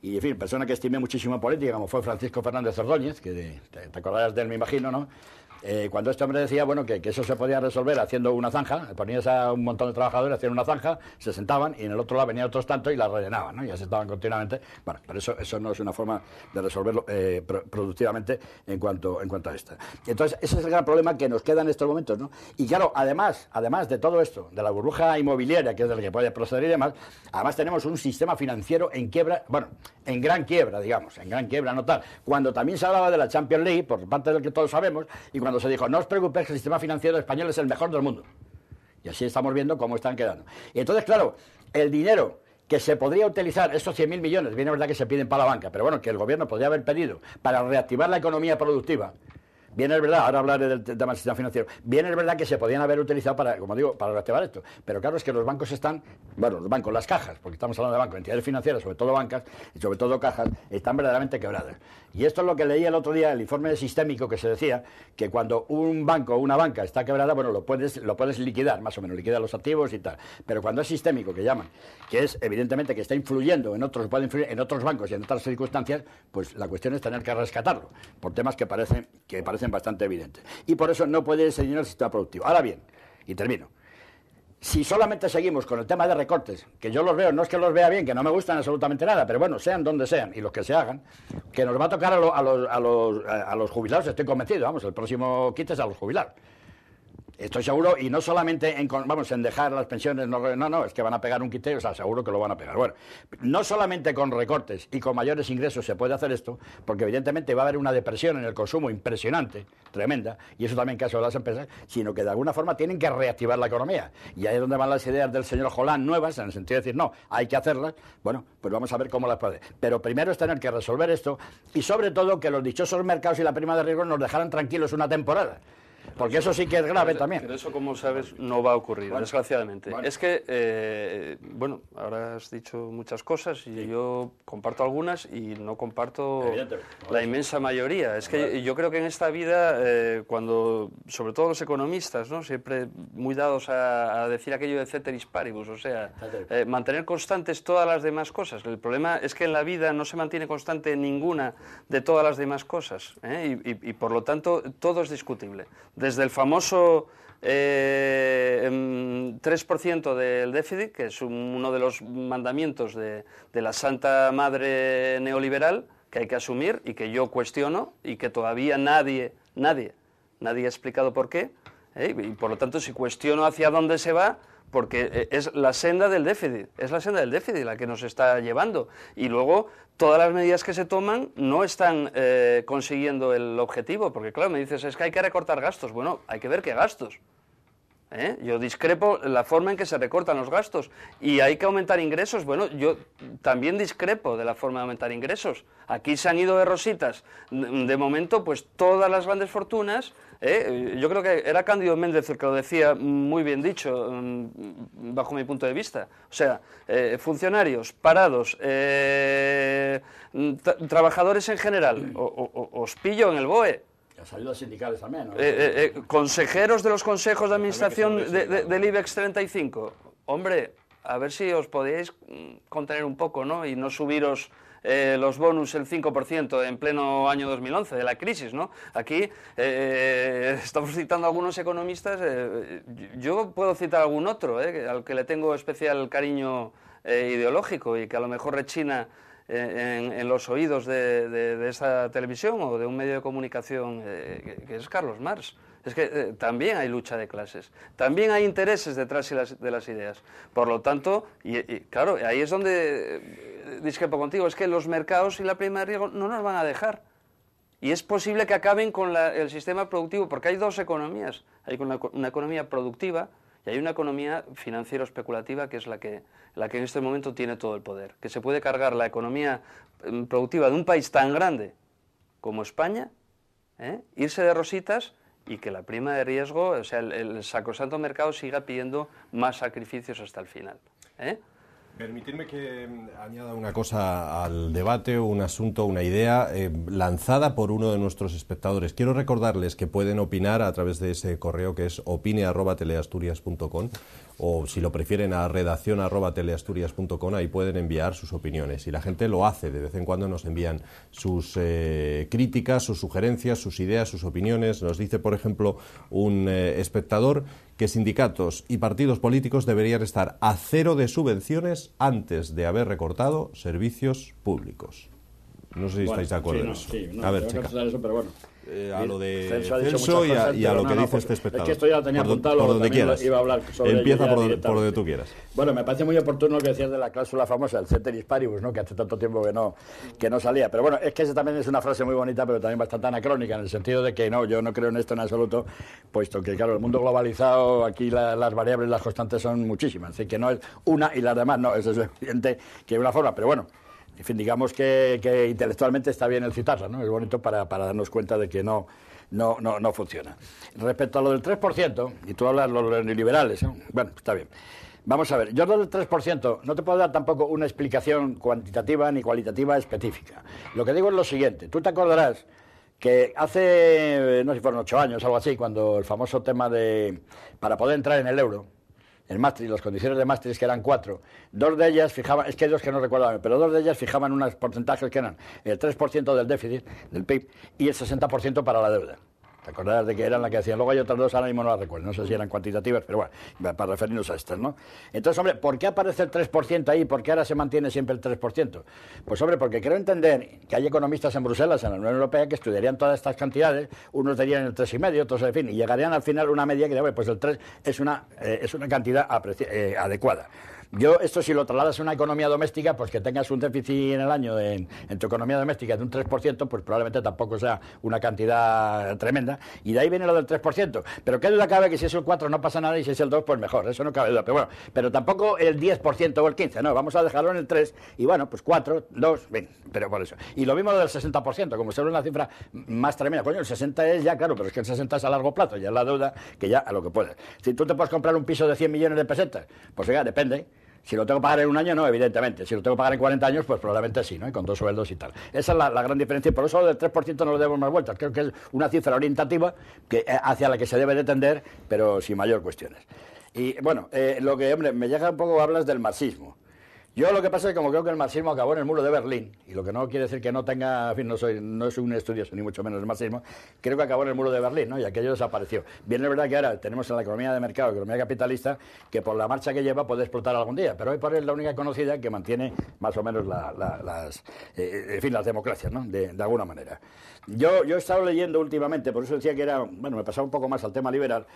y en fin, persona que estimé muchísimo en política, como fue Francisco Fernández Ordóñez, que te acordarás de él, me imagino, ¿no? Cuando este hombre decía, bueno, que eso se podía resolver haciendo una zanja, ponías a un montón de trabajadores, hacían una zanja, se sentaban y en el otro lado venían otros tantos y la rellenaban, ¿no? Y así estaban continuamente. Bueno, pero eso no es una forma de resolverlo productivamente en cuanto a esta. Entonces, ese es el gran problema que nos queda en estos momentos, ¿no? Y claro, además de todo esto, de la burbuja inmobiliaria, que es del que puede proceder y demás, además tenemos un sistema financiero en quiebra, bueno, en gran quiebra, digamos, en gran quiebra, no tal. Cuando también se hablaba de la Champions League, por parte del que todos sabemos, y cuando se dijo, no os preocupéis que el sistema financiero español es el mejor del mundo. Y así estamos viendo cómo están quedando. Y entonces, claro, el dinero que se podría utilizar, estos 100.000 millones, bien es verdad que se piden para la banca, pero bueno, que el gobierno podría haber pedido para reactivar la economía productiva. Bien es verdad, ahora hablaré del tema del sistema financiero, bien es verdad que se podían haber utilizado para, como digo, para reactivar esto, pero claro, es que los bancos están, bueno, los bancos, las cajas, porque estamos hablando de bancos, entidades financieras, sobre todo bancas, y sobre todo cajas, están verdaderamente quebradas. Y esto es lo que leí el otro día, el informe sistémico, que se decía que cuando un banco o una banca está quebrada, bueno, lo puedes liquidar, más o menos, liquidar los activos y tal, pero cuando es sistémico, que llaman, que es evidentemente que está influyendo en otros, puede influir en otros bancos y en otras circunstancias, pues la cuestión es tener que rescatarlo, por temas que parecen bastante evidentes. Y por eso no puede ese dinero al sistema productivo. Ahora bien, y termino, si solamente seguimos con el tema de recortes, que yo los veo, no es que los vea bien, que no me gustan absolutamente nada, pero bueno, sean donde sean y los que se hagan, que nos va a tocar a los jubilados, estoy convencido, vamos, el próximo quite es a los jubilados. Estoy seguro, y no solamente en dejar las pensiones, no, es que van a pegar un quite, o sea, seguro que lo van a pegar. Bueno, no solamente con recortes y con mayores ingresos se puede hacer esto, porque evidentemente va a haber una depresión en el consumo impresionante, tremenda, y eso también en caso de las empresas, sino que de alguna forma tienen que reactivar la economía. Y ahí es donde van las ideas del señor Holland nuevas, en el sentido de decir, no, hay que hacerlas. Bueno, pues vamos a ver cómo las puede. Pero primero es tener que resolver esto, y sobre todo que los dichosos mercados y la prima de riesgo nos dejaran tranquilos una temporada. Porque eso sí que es grave también. Pero eso, como sabes, no va a ocurrir, desgraciadamente. Es que, ahora has dicho muchas cosas y yo comparto algunas y no comparto la inmensa mayoría. Es que yo creo que en esta vida, cuando, sobre todo los economistas, ¿no?, siempre muy dados a decir aquello de ceteris paribus, o sea, mantener constantes todas las demás cosas. El problema es que en la vida no se mantiene constante ninguna de todas las demás cosas, y por lo tanto todo es discutible. Desde el famoso 3% del déficit, que es uno de los mandamientos de la Santa Madre neoliberal, que hay que asumir y que yo cuestiono y que todavía nadie ha explicado por qué, y por lo tanto si cuestiono hacia dónde se va, porque es la senda del déficit, la que nos está llevando, y luego todas las medidas que se toman no están consiguiendo el objetivo, porque claro, me dices, es que hay que recortar gastos. Bueno, hay que ver qué gastos. Yo discrepo la forma en que se recortan los gastos, y hay que aumentar ingresos. Bueno, yo también discrepo de la forma de aumentar ingresos. Aquí se han ido de rositas, de momento, pues todas las grandes fortunas. Yo creo que era Cándido Méndez el que lo decía muy bien dicho, bajo mi punto de vista. O sea, funcionarios, parados, trabajadores en general, os pillo en el BOE. Las ayudas sindicales también, ¿no? Consejeros de los consejos de administración del IBEX 35. Hombre, a ver si os podíais contener un poco, ¿no? Y no subiros los bonus el 5% en pleno año 2011 de la crisis, ¿no? Aquí estamos citando a algunos economistas, yo puedo citar algún otro, al que le tengo especial cariño ideológico y que a lo mejor rechina en los oídos de esa televisión o de un medio de comunicación, que es Carlos Marx. Es que también hay lucha de clases, también hay intereses detrás de las ideas. Por lo tanto, y claro, ahí es donde discrepo contigo, es que los mercados y la prima de riesgo no nos van a dejar. Y es posible que acaben con el sistema productivo, porque hay dos economías. Hay una economía productiva y hay una economía financiero-especulativa, que es la que en este momento tiene todo el poder. Que se puede cargar la economía productiva de un país tan grande como España, irse de rositas, y que la prima de riesgo, o sea, el sacrosanto mercado siga pidiendo más sacrificios hasta el final. Permitidme que añada una cosa al debate, un asunto, una idea lanzada por uno de nuestros espectadores. Quiero recordarles que pueden opinar a través de ese correo que es opine@teleasturias.com, o si lo prefieren a redacción@teleasturias.com, ahí pueden enviar sus opiniones. Y la gente lo hace, de vez en cuando nos envían sus críticas, sus sugerencias, sus ideas, sus opiniones. Nos dice, por ejemplo, un espectador que sindicatos y partidos políticos deberían estar a cero de subvenciones antes de haber recortado servicios públicos. No sé si estáis de acuerdo en eso. A ver, checa. Eso, pero bueno. A lo de Celso y a lo que dice este espectador. Es que esto ya lo tenía apuntado, por donde quieras. Iba a hablar sobre Empieza por donde tú quieras. Bueno, me parece muy oportuno lo que decías de la cláusula famosa, el ceteris paribus, ¿no? Que hace tanto tiempo que no salía. Pero bueno, es que esa también es una frase muy bonita, pero también bastante anacrónica, en el sentido de que no, yo no creo en esto en absoluto, puesto que, claro, el mundo globalizado, aquí las variables, las constantes son muchísimas. Así que no es una y las demás, no, eso es evidente que hay una forma, pero bueno. En fin, digamos que intelectualmente está bien el citarla, ¿no? Es bonito para darnos cuenta de que no funciona. Respecto a lo del 3%, y tú hablas de los neoliberales, ¿no? Bueno, está bien. Vamos a ver, yo lo del 3% no te puedo dar tampoco una explicación cuantitativa ni cualitativa específica. Lo que digo es lo siguiente, tú te acordarás que hace, no sé si fueron 8 años, algo así, cuando el famoso tema para poder entrar en el euro, el Maastricht, las condiciones de Maastricht, que eran 4, 2 de ellas fijaban, es que hay 2 que no recuerdo, pero 2 de ellas fijaban unos porcentajes que eran el 3% del déficit, del PIB, y el 60% para la deuda. ¿Te acordarás de que eran las que decían? Luego hay otras dos, ahora mismo no las recuerdo, no sé si eran cuantitativas, pero bueno, para referirnos a estas, ¿no? Entonces, hombre, ¿por qué aparece el 3% ahí? ¿Por qué ahora se mantiene siempre el 3%? Pues, hombre, porque creo entender que hay economistas en Bruselas, en la Unión Europea, que estudiarían todas estas cantidades, unos dirían el 3,5, otros, en fin, y llegarían al final a una media que, bueno, pues el 3 es una cantidad adecuada. Yo, esto si lo trasladas a una economía doméstica, pues que tengas un déficit en el año en tu economía doméstica de un 3%, pues probablemente tampoco sea una cantidad tremenda, y de ahí viene lo del 3%. Pero qué duda cabe que si es el 4 no pasa nada y si es el 2 pues mejor, eso no cabe duda. Pero bueno, pero tampoco el 10% o el 15%, no, vamos a dejarlo en el 3 y bueno, pues 4, 2, bien, pero por eso. Y lo mismo lo del 60%, como se ve una cifra más tremenda. Coño, el 60 es ya, claro, pero es que el 60 es a largo plazo, ya es la deuda que ya a lo que puedes. Si tú te puedes comprar un piso de 100 millones de pesetas, pues oiga, depende. Si lo tengo que pagar en un año, no, evidentemente. Si lo tengo que pagar en 40 años, pues probablemente sí, ¿no? Y con 2 sueldos y tal. Esa es la gran diferencia. Y por eso del 3% no le demos más vueltas. Creo que es una cifra orientativa hacia la que se debe de tender, pero sin mayor cuestiones. Y bueno, lo que, hombre, me llega un poco, hablas del marxismo. Yo lo que pasa es que como creo que el marxismo acabó en el muro de Berlín, y lo que no quiere decir que no tenga, en fin, no es un estudioso ni mucho menos el marxismo, creo que acabó en el muro de Berlín, ¿no? Y aquello desapareció. Bien, es verdad que ahora tenemos en la economía de mercado, economía capitalista, que por la marcha que lleva puede explotar algún día, pero hoy por hoy es la única conocida que mantiene más o menos las democracias, ¿no? De alguna manera. Yo he estado leyendo últimamente, por eso decía que era, bueno, me pasaba un poco más al tema liberal,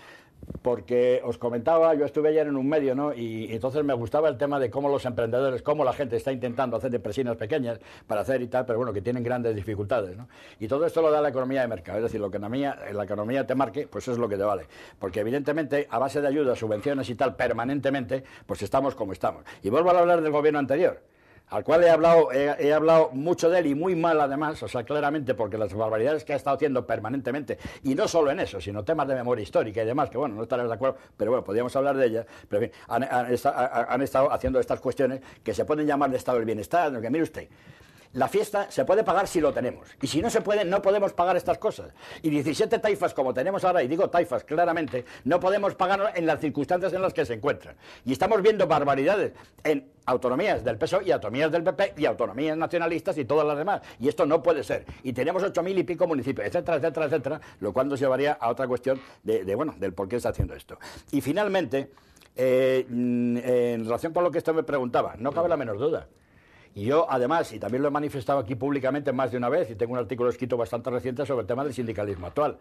porque os comentaba, yo estuve ayer en un medio, ¿no? Y entonces me gustaba el tema de cómo los emprendedores, cómo la gente está intentando hacer empresinas pequeñas para hacer y tal, pero bueno, que tienen grandes dificultades, ¿no? Y todo esto lo da la economía de mercado, es decir, lo que en la economía te marque, pues es lo que te vale. Porque evidentemente, a base de ayudas, subvenciones y tal, permanentemente, pues estamos como estamos. Y vuelvo a hablar del gobierno anterior, al cual he hablado mucho de él y muy mal además, o sea, claramente, porque las barbaridades que ha estado haciendo permanentemente, y no solo en eso, sino temas de memoria histórica y demás, que bueno, no estarás de acuerdo, pero bueno, podríamos hablar de ellas, pero en fin, han estado haciendo estas cuestiones que se pueden llamar de estado del bienestar, que mire usted, la fiesta se puede pagar si lo tenemos. Y si no se puede, no podemos pagar estas cosas. Y 17 taifas como tenemos ahora, y digo taifas claramente, no podemos pagar en las circunstancias en las que se encuentran. Y estamos viendo barbaridades en autonomías del PSOE y autonomías del PP y autonomías nacionalistas y todas las demás. Y esto no puede ser. Y tenemos 8.000 y pico municipios, etcétera, etcétera, etcétera, lo cual nos llevaría a otra cuestión del por qué está haciendo esto. Y finalmente, en relación con lo que esto me preguntaba, no cabe la menor duda. Y yo, además, y también lo he manifestado aquí públicamente más de una vez, y tengo un artículo escrito bastante reciente sobre el tema del sindicalismo actual.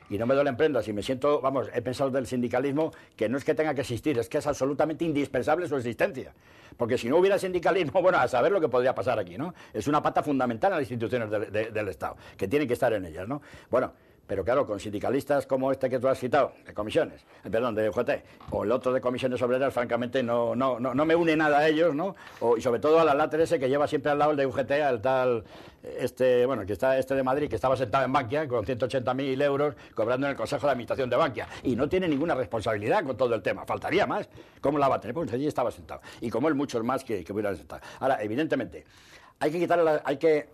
Y no me duelen prendas, y me siento, vamos, he pensado del sindicalismo que no es que tenga que existir, es que es absolutamente indispensable su existencia. Porque si no hubiera sindicalismo, bueno, a saber lo que podría pasar aquí, ¿no? Es una pata fundamental en las instituciones del Estado, que tienen que estar en ellas, ¿no? Bueno, pero claro, con sindicalistas como este que tú has citado, de comisiones, de UGT, o el otro de comisiones obreras, francamente no me une nada a ellos, ¿no? Y sobre todo a la láter ese que lleva siempre al lado el de UGT, al tal, que está de Madrid, que estaba sentado en Bankia con 180.000 euros cobrando en el Consejo de Administración de Bankia, y no tiene ninguna responsabilidad con todo el tema, faltaría más. ¿Cómo la va a tener? Pues allí estaba sentado. Y como él, muchos más que hubieran sentado. Ahora, evidentemente, hay que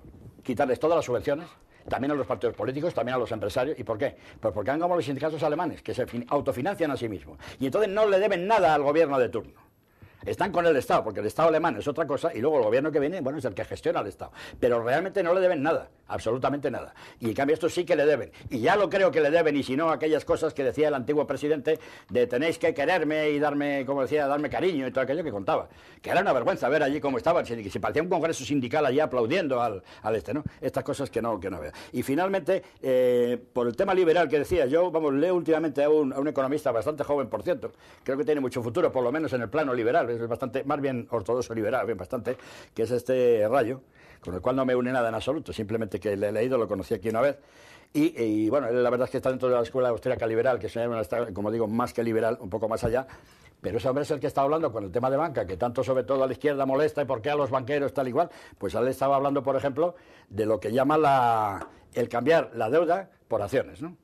quitarles todas las subvenciones, también a los partidos políticos, también a los empresarios. ¿Y por qué? Pues porque han como los sindicatos alemanes, que se autofinancian a sí mismos. Y entonces no le deben nada al gobierno de turno. Están con el Estado, porque el Estado alemán es otra cosa, y luego el gobierno que viene, bueno, es el que gestiona el Estado. Pero realmente no le deben nada, absolutamente nada. Y en cambio esto sí que le deben. Y ya lo creo que le deben, y si no, aquellas cosas que decía el antiguo presidente de tenéis que quererme y darme, como decía, darme cariño y todo aquello que contaba. Que era una vergüenza ver allí cómo estaban, si parecía un congreso sindical allí aplaudiendo al ¿no? Estas cosas que no veo. Y finalmente, por el tema liberal que decía, yo, leo últimamente a un economista bastante joven, por cierto, creo que tiene mucho futuro, por lo menos en el plano liberal, es bastante, más bien ortodoxo liberal, bien bastante, que es este Rayo, con el cual no me une nada en absoluto, simplemente que le he leído, lo conocí aquí una vez, y bueno, la verdad es que está dentro de la escuela austríaca liberal, que es, como digo, más que liberal, un poco más allá, pero ese hombre es el que está hablando con el tema de banca, que tanto sobre todo a la izquierda molesta, y por qué a los banqueros tal igual, pues él estaba hablando, por ejemplo, de lo que llama el cambiar la deuda por acciones, ¿no?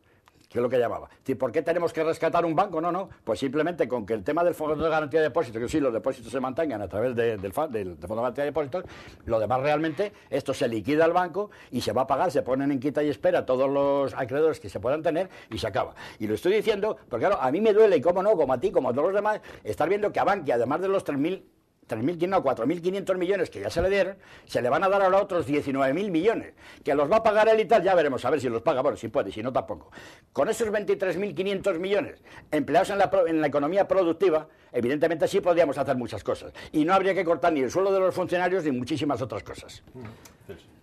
¿Qué es lo que llamaba? ¿Por qué tenemos que rescatar un banco? No, pues simplemente con que el tema del Fondo de Garantía de Depósitos, que sí, los depósitos se mantengan a través del Fondo de Garantía de Depósitos, lo demás realmente, esto se liquida al banco y se va a pagar, se ponen en quita y espera todos los acreedores que se puedan tener y se acaba. Y lo estoy diciendo, porque claro, a mí me duele, y cómo no, como a ti, como a todos los demás, estar viendo que a Bankia, además de los 3.000 4.500 millones que ya se le dieron, se le van a dar ahora otros 19.000 millones, que los va a pagar él y tal, ya veremos, a ver si los paga, bueno, si puede, si no tampoco. Con esos 23.500 millones empleados en la economía productiva, evidentemente sí podríamos hacer muchas cosas, y no habría que cortar ni el sueldo de los funcionarios ni muchísimas otras cosas.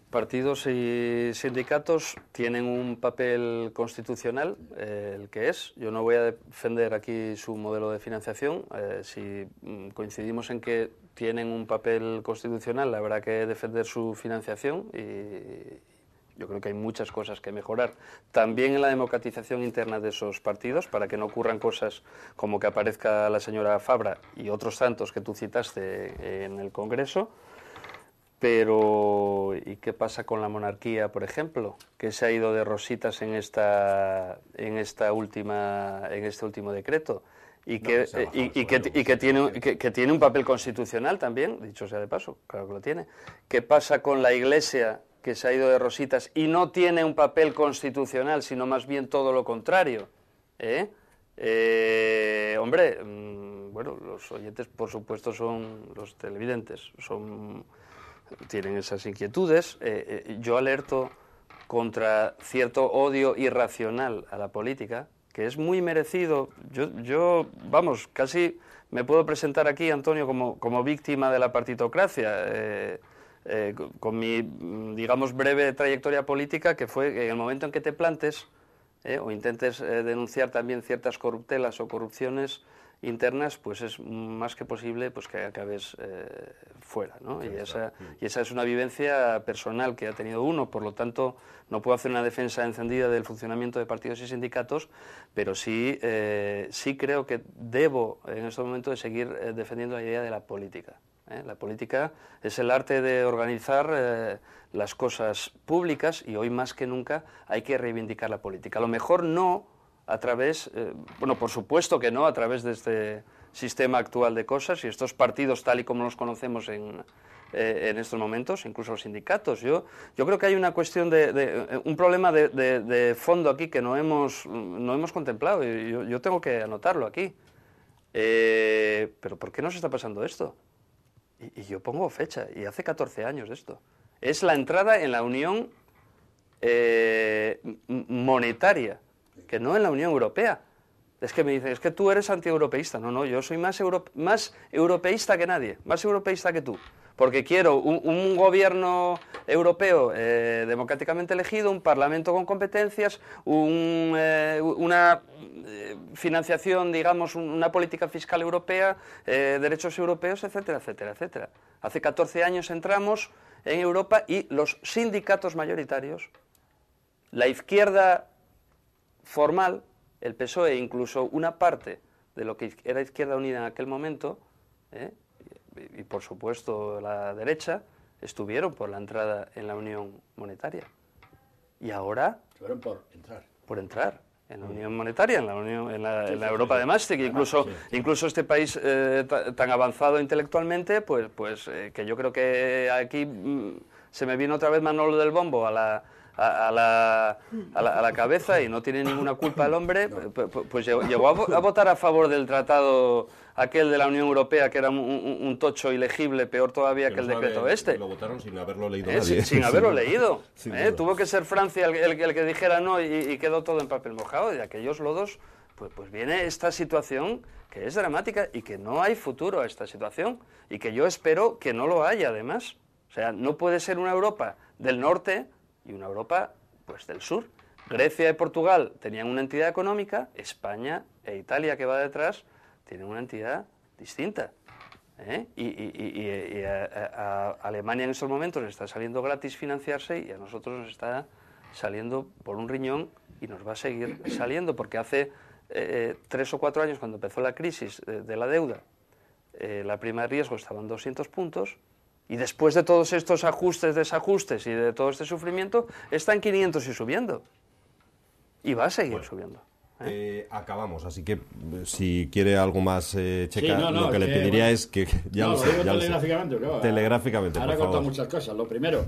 Partidos y sindicatos tienen un papel constitucional, el que es. Yo no voy a defender aquí su modelo de financiación. Si coincidimos en que tienen un papel constitucional, habrá que defender su financiación y yo creo que hay muchas cosas que mejorar. También en la democratización interna de esos partidos, para que no ocurran cosas como que aparezca la señora Fabra y otros tantos que tú citaste en el Congreso. Pero, ¿y qué pasa con la monarquía, por ejemplo? Que se ha ido de rositas en este último decreto y que tiene un papel constitucional también, dicho sea de paso, claro que lo tiene. ¿Qué pasa con la Iglesia, que se ha ido de rositas y no tiene un papel constitucional, sino más bien todo lo contrario? Hombre, bueno, los oyentes, por supuesto, son los televidentes, tienen esas inquietudes. Yo alerto contra cierto odio irracional a la política, que es muy merecido. Yo vamos, casi me puedo presentar aquí, Antonio, como víctima de la partitocracia, con mi, digamos, breve trayectoria política, que fue en el momento en que te plantes o intentes denunciar también ciertas corruptelas o corrupciones internas, pues es más que posible pues que acabes fuera, ¿no? Y esa es una vivencia personal que ha tenido uno, por lo tanto no puedo hacer una defensa encendida del funcionamiento de partidos y sindicatos, pero sí creo que debo en este momento de seguir defendiendo la idea de la política. La política es el arte de organizar las cosas públicas y hoy más que nunca hay que reivindicar la política. A lo mejor no a través, bueno, por supuesto que no, a través de este sistema actual de cosas y estos partidos tal y como los conocemos en estos momentos, incluso los sindicatos. Yo creo que hay una cuestión un problema de fondo aquí que no hemos contemplado y yo tengo que anotarlo aquí. Pero ¿por qué nos está pasando esto? Y yo pongo fecha, y hace 14 años de esto. Es la entrada en la Unión monetaria, que no en la Unión Europea. Es que me dicen, es que tú eres antieuropeísta. No, yo soy más europeísta que nadie, más europeísta que tú. Porque quiero un gobierno europeo democráticamente elegido, un parlamento con competencias, una financiación, digamos, una política fiscal europea, derechos europeos, etcétera, etcétera, etcétera. Hace 14 años entramos en Europa y los sindicatos mayoritarios, la izquierda formal, el PSOE, incluso una parte de lo que era Izquierda Unida en aquel momento, y por supuesto la derecha, estuvieron por la entrada en la Unión Monetaria. Y ahora... Estuvieron por entrar. Por entrar en la Unión Monetaria, en la Europa de Maastricht. Incluso este país tan avanzado intelectualmente, pues que yo creo que aquí se me vino otra vez Manolo del Bombo a la cabeza y no tiene ninguna culpa el hombre, pues llegó a votar a favor del tratado aquel de la Unión Europea, que era un tocho ilegible, peor todavía que el decreto este. Lo votaron sin haberlo leído nadie. Sin haberlo leído. Tuvo que ser Francia el que dijera no y quedó todo en papel mojado. Y de aquellos lodos, pues viene esta situación que es dramática y que no hay futuro a esta situación y que yo espero que no lo haya, además. O sea, no puede ser una Europa del norte y una Europa pues del sur. Grecia y Portugal tenían una entidad económica, España e Italia, que va detrás, tienen una entidad distinta. Y a Alemania en estos momentos le está saliendo gratis financiarse y a nosotros nos está saliendo por un riñón y nos va a seguir saliendo, porque hace 3 o 4 años, cuando empezó la crisis de la deuda, la prima de riesgo estaba en 200 puntos, y después de todos estos ajustes, desajustes y de todo este sufrimiento, está en 500 y subiendo. Y va a seguir subiendo. Acabamos, así que si quiere algo más, Checa, sí, lo que le pediría es que... Ya lo sé, telegráficamente. Telegráficamente, ahora por favor. muchas cosas. Lo primero,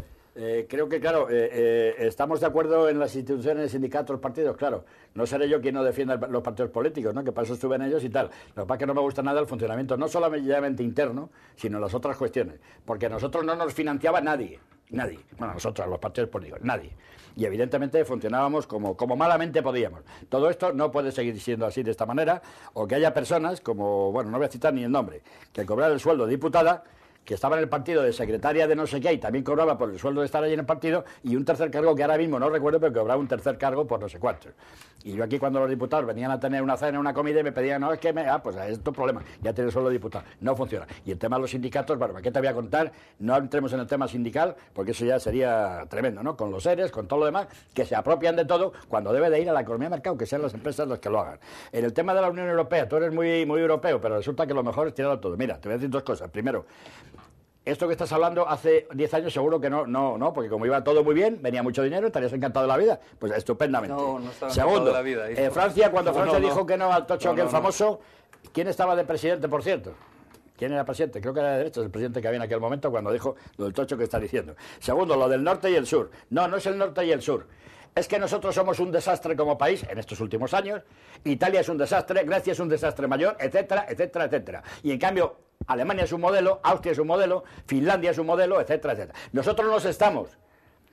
Creo que, claro, estamos de acuerdo en las instituciones, sindicatos, partidos, claro. No seré yo quien no defienda los partidos políticos, ¿no? Que para eso estuven ellos y tal. Lo que pasa es que no me gusta nada el funcionamiento, no solamente interno, sino las otras cuestiones. Porque a nosotros no nos financiaba nadie. Nadie. Bueno, nosotros, los partidos políticos, nadie. Y evidentemente funcionábamos como malamente podíamos. Todo esto no puede seguir siendo así de esta manera, o que haya personas como, bueno, no voy a citar ni el nombre, que cobrar el sueldo de diputada, que estaba en el partido de secretaria de no sé qué y también cobraba por el sueldo de estar allí en el partido, y un tercer cargo que ahora mismo no recuerdo, pero que cobraba un tercer cargo por no sé cuántos. Y yo aquí, cuando los diputados venían a tener una cena, una comida, y me pedían, no, es que pues es tu problema, ya tienes sueldo de diputado. No funciona. Y el tema de los sindicatos, bueno, ¿qué te voy a contar? No entremos en el tema sindical, porque eso ya sería tremendo, ¿no? Con los seres, con todo lo demás, que se apropian de todo, cuando debe de ir a la economía de mercado, que sean las empresas las que lo hagan. En el tema de la Unión Europea, tú eres muy, muy europeo, pero resulta que lo mejor es tirarlo todo. Mira, te voy a decir dos cosas. Primero, esto que estás hablando hace 10 años seguro que no, porque como iba todo muy bien, venía mucho dinero, estarías encantado de la vida. Pues estupendamente. No estaba Segundo, encantado de la vida. Francia, cuando Francia dijo que no al tocho, que el famoso, ¿quién estaba de presidente, por cierto? ¿Quién era presidente? Creo que era de derecha, el presidente que había en aquel momento cuando dijo lo del tocho que está diciendo. Segundo, lo del norte y el sur. No es el norte y el sur. Es que nosotros somos un desastre como país en estos últimos años. Italia es un desastre, Grecia es un desastre mayor, etcétera, etcétera, etcétera. Y en cambio, Alemania es un modelo, Austria es un modelo, Finlandia es un modelo, etcétera, etcétera. Nosotros nos estamos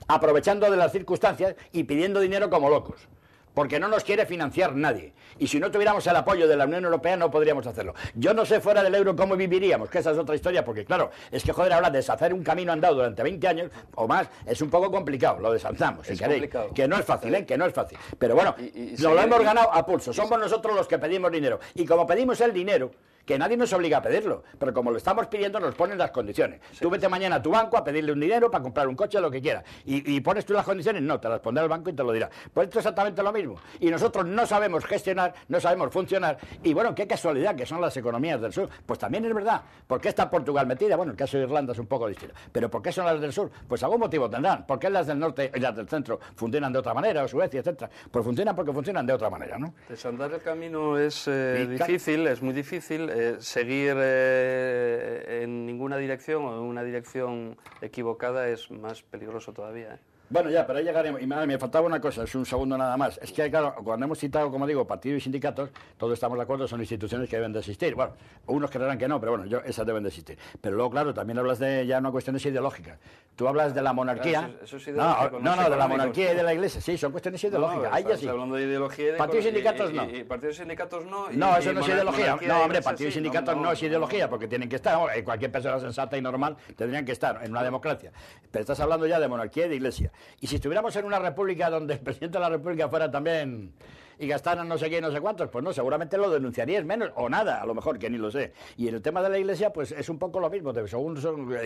aprovechando de las circunstancias y pidiendo dinero como locos, porque no nos quiere financiar nadie. Y si no tuviéramos el apoyo de la Unión Europea no podríamos hacerlo. Yo no sé fuera del euro cómo viviríamos, que esa es otra historia, porque claro, es que joder, ahora deshacer un camino andado durante 20 años o más es un poco complicado, lo desandamos, si queréis. Que no es fácil, que no es fácil. Pero bueno, lo hemos ganado a pulso, somos nosotros los que pedimos dinero. Y como pedimos el dinero, que nadie nos obliga a pedirlo, pero como lo estamos pidiendo nos ponen las condiciones. Sí. Tú vete mañana a tu banco a pedirle un dinero para comprar un coche, lo que quieras, y pones tú las condiciones, no, te las pondrá el banco y te lo dirá. Pues esto es exactamente lo mismo, y nosotros no sabemos gestionar, no sabemos funcionar, y bueno, qué casualidad que son las economías del sur, pues también es verdad. ¿Por qué está Portugal metida? Bueno, el caso de Irlanda es un poco distinto, pero ¿por qué son las del sur? Pues algún motivo tendrán. ¿Por qué las del norte y las del centro funcionan de otra manera, o Suecia, etcétera? Pues funcionan porque funcionan de otra manera, ¿no? Desandar el camino es difícil, es muy difícil. Seguir en ninguna dirección o en una dirección equivocada es más peligroso todavía. Bueno, ya, pero ahí llegaremos. Y me faltaba una cosa, es un segundo nada más. Es que, claro, cuando hemos citado, como digo, partidos y sindicatos, todos estamos de acuerdo, son instituciones que deben de existir. Bueno, unos creerán que no, pero bueno, esas deben de existir. Pero luego, claro, también hablas de ya una cuestión ideológica. Tú hablas de la monarquía. Eso es ideológico, no, de la monarquía y de la iglesia. Sí, son cuestiones ideológicas. Ahí ya sí. Hablando de ideología. Partidos y sindicatos no. Y partidos y sindicatos no. No, eso no es ideología. No, hombre, partidos y sindicatos no es ideología, porque tienen que estar. Cualquier persona sensata y normal tendrían que estar en una democracia. Pero estás hablando ya de monarquía y de iglesia. Y si estuviéramos en una república donde el presidente de la república fuera también y gastaran no sé qué y no sé cuántos, pues no, seguramente lo denunciarías menos o nada, a lo mejor, que ni lo sé. Y en el tema de la iglesia, pues es un poco lo mismo, según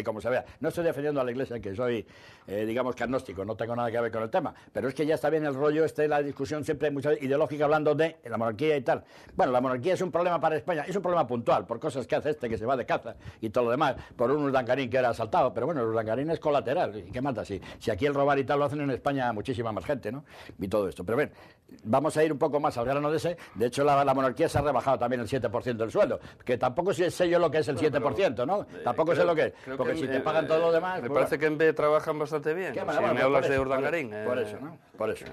como se vea. No estoy defendiendo a la iglesia, que soy, digamos, que agnóstico, no tengo nada que ver con el tema, pero es que ya está bien el rollo la discusión siempre mucha ideológica hablando de la monarquía y tal. Bueno, la monarquía es un problema para España, es un problema puntual, por cosas que hace que se va de caza y todo lo demás, por un urdangarín que era asaltado, pero bueno, el urdangarín es colateral, ¿y qué mata? Si aquí el robar y tal lo hacen en España muchísima más gente, ¿no? Y todo esto. Pero bien, vamos a ir un poco más al grano de ese. De hecho, la monarquía se ha rebajado también el 7% del sueldo, que tampoco sé yo lo que es el 7%, ¿no? Tampoco sé lo que es, porque si te pagan todo lo demás... Me parece que en B trabajan bastante bien. Si me hablas de urdangarín... Por eso, ¿no? Por eso.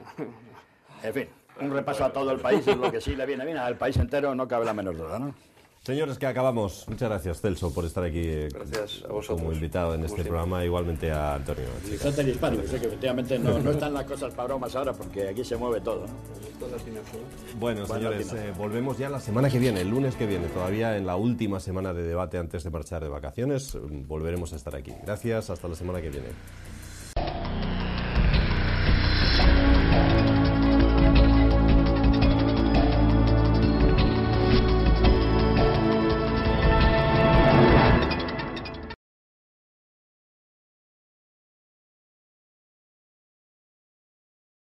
En fin, un repaso a todo el país, es lo que sí le viene bien al país entero, no cabe la menor duda, ¿no? Señores, que acabamos. Muchas gracias, Celso, por estar aquí. Gracias a vosotros como invitado en este programa, igualmente a Antonio. Fíjate el hispano, sé que efectivamente no están las cosas para bromas ahora, porque aquí se mueve todo, ¿no? Bueno, señores, volvemos ya la semana que viene, el lunes que viene, todavía en la última semana de debate antes de marchar de vacaciones. Volveremos a estar aquí. Gracias, hasta la semana que viene.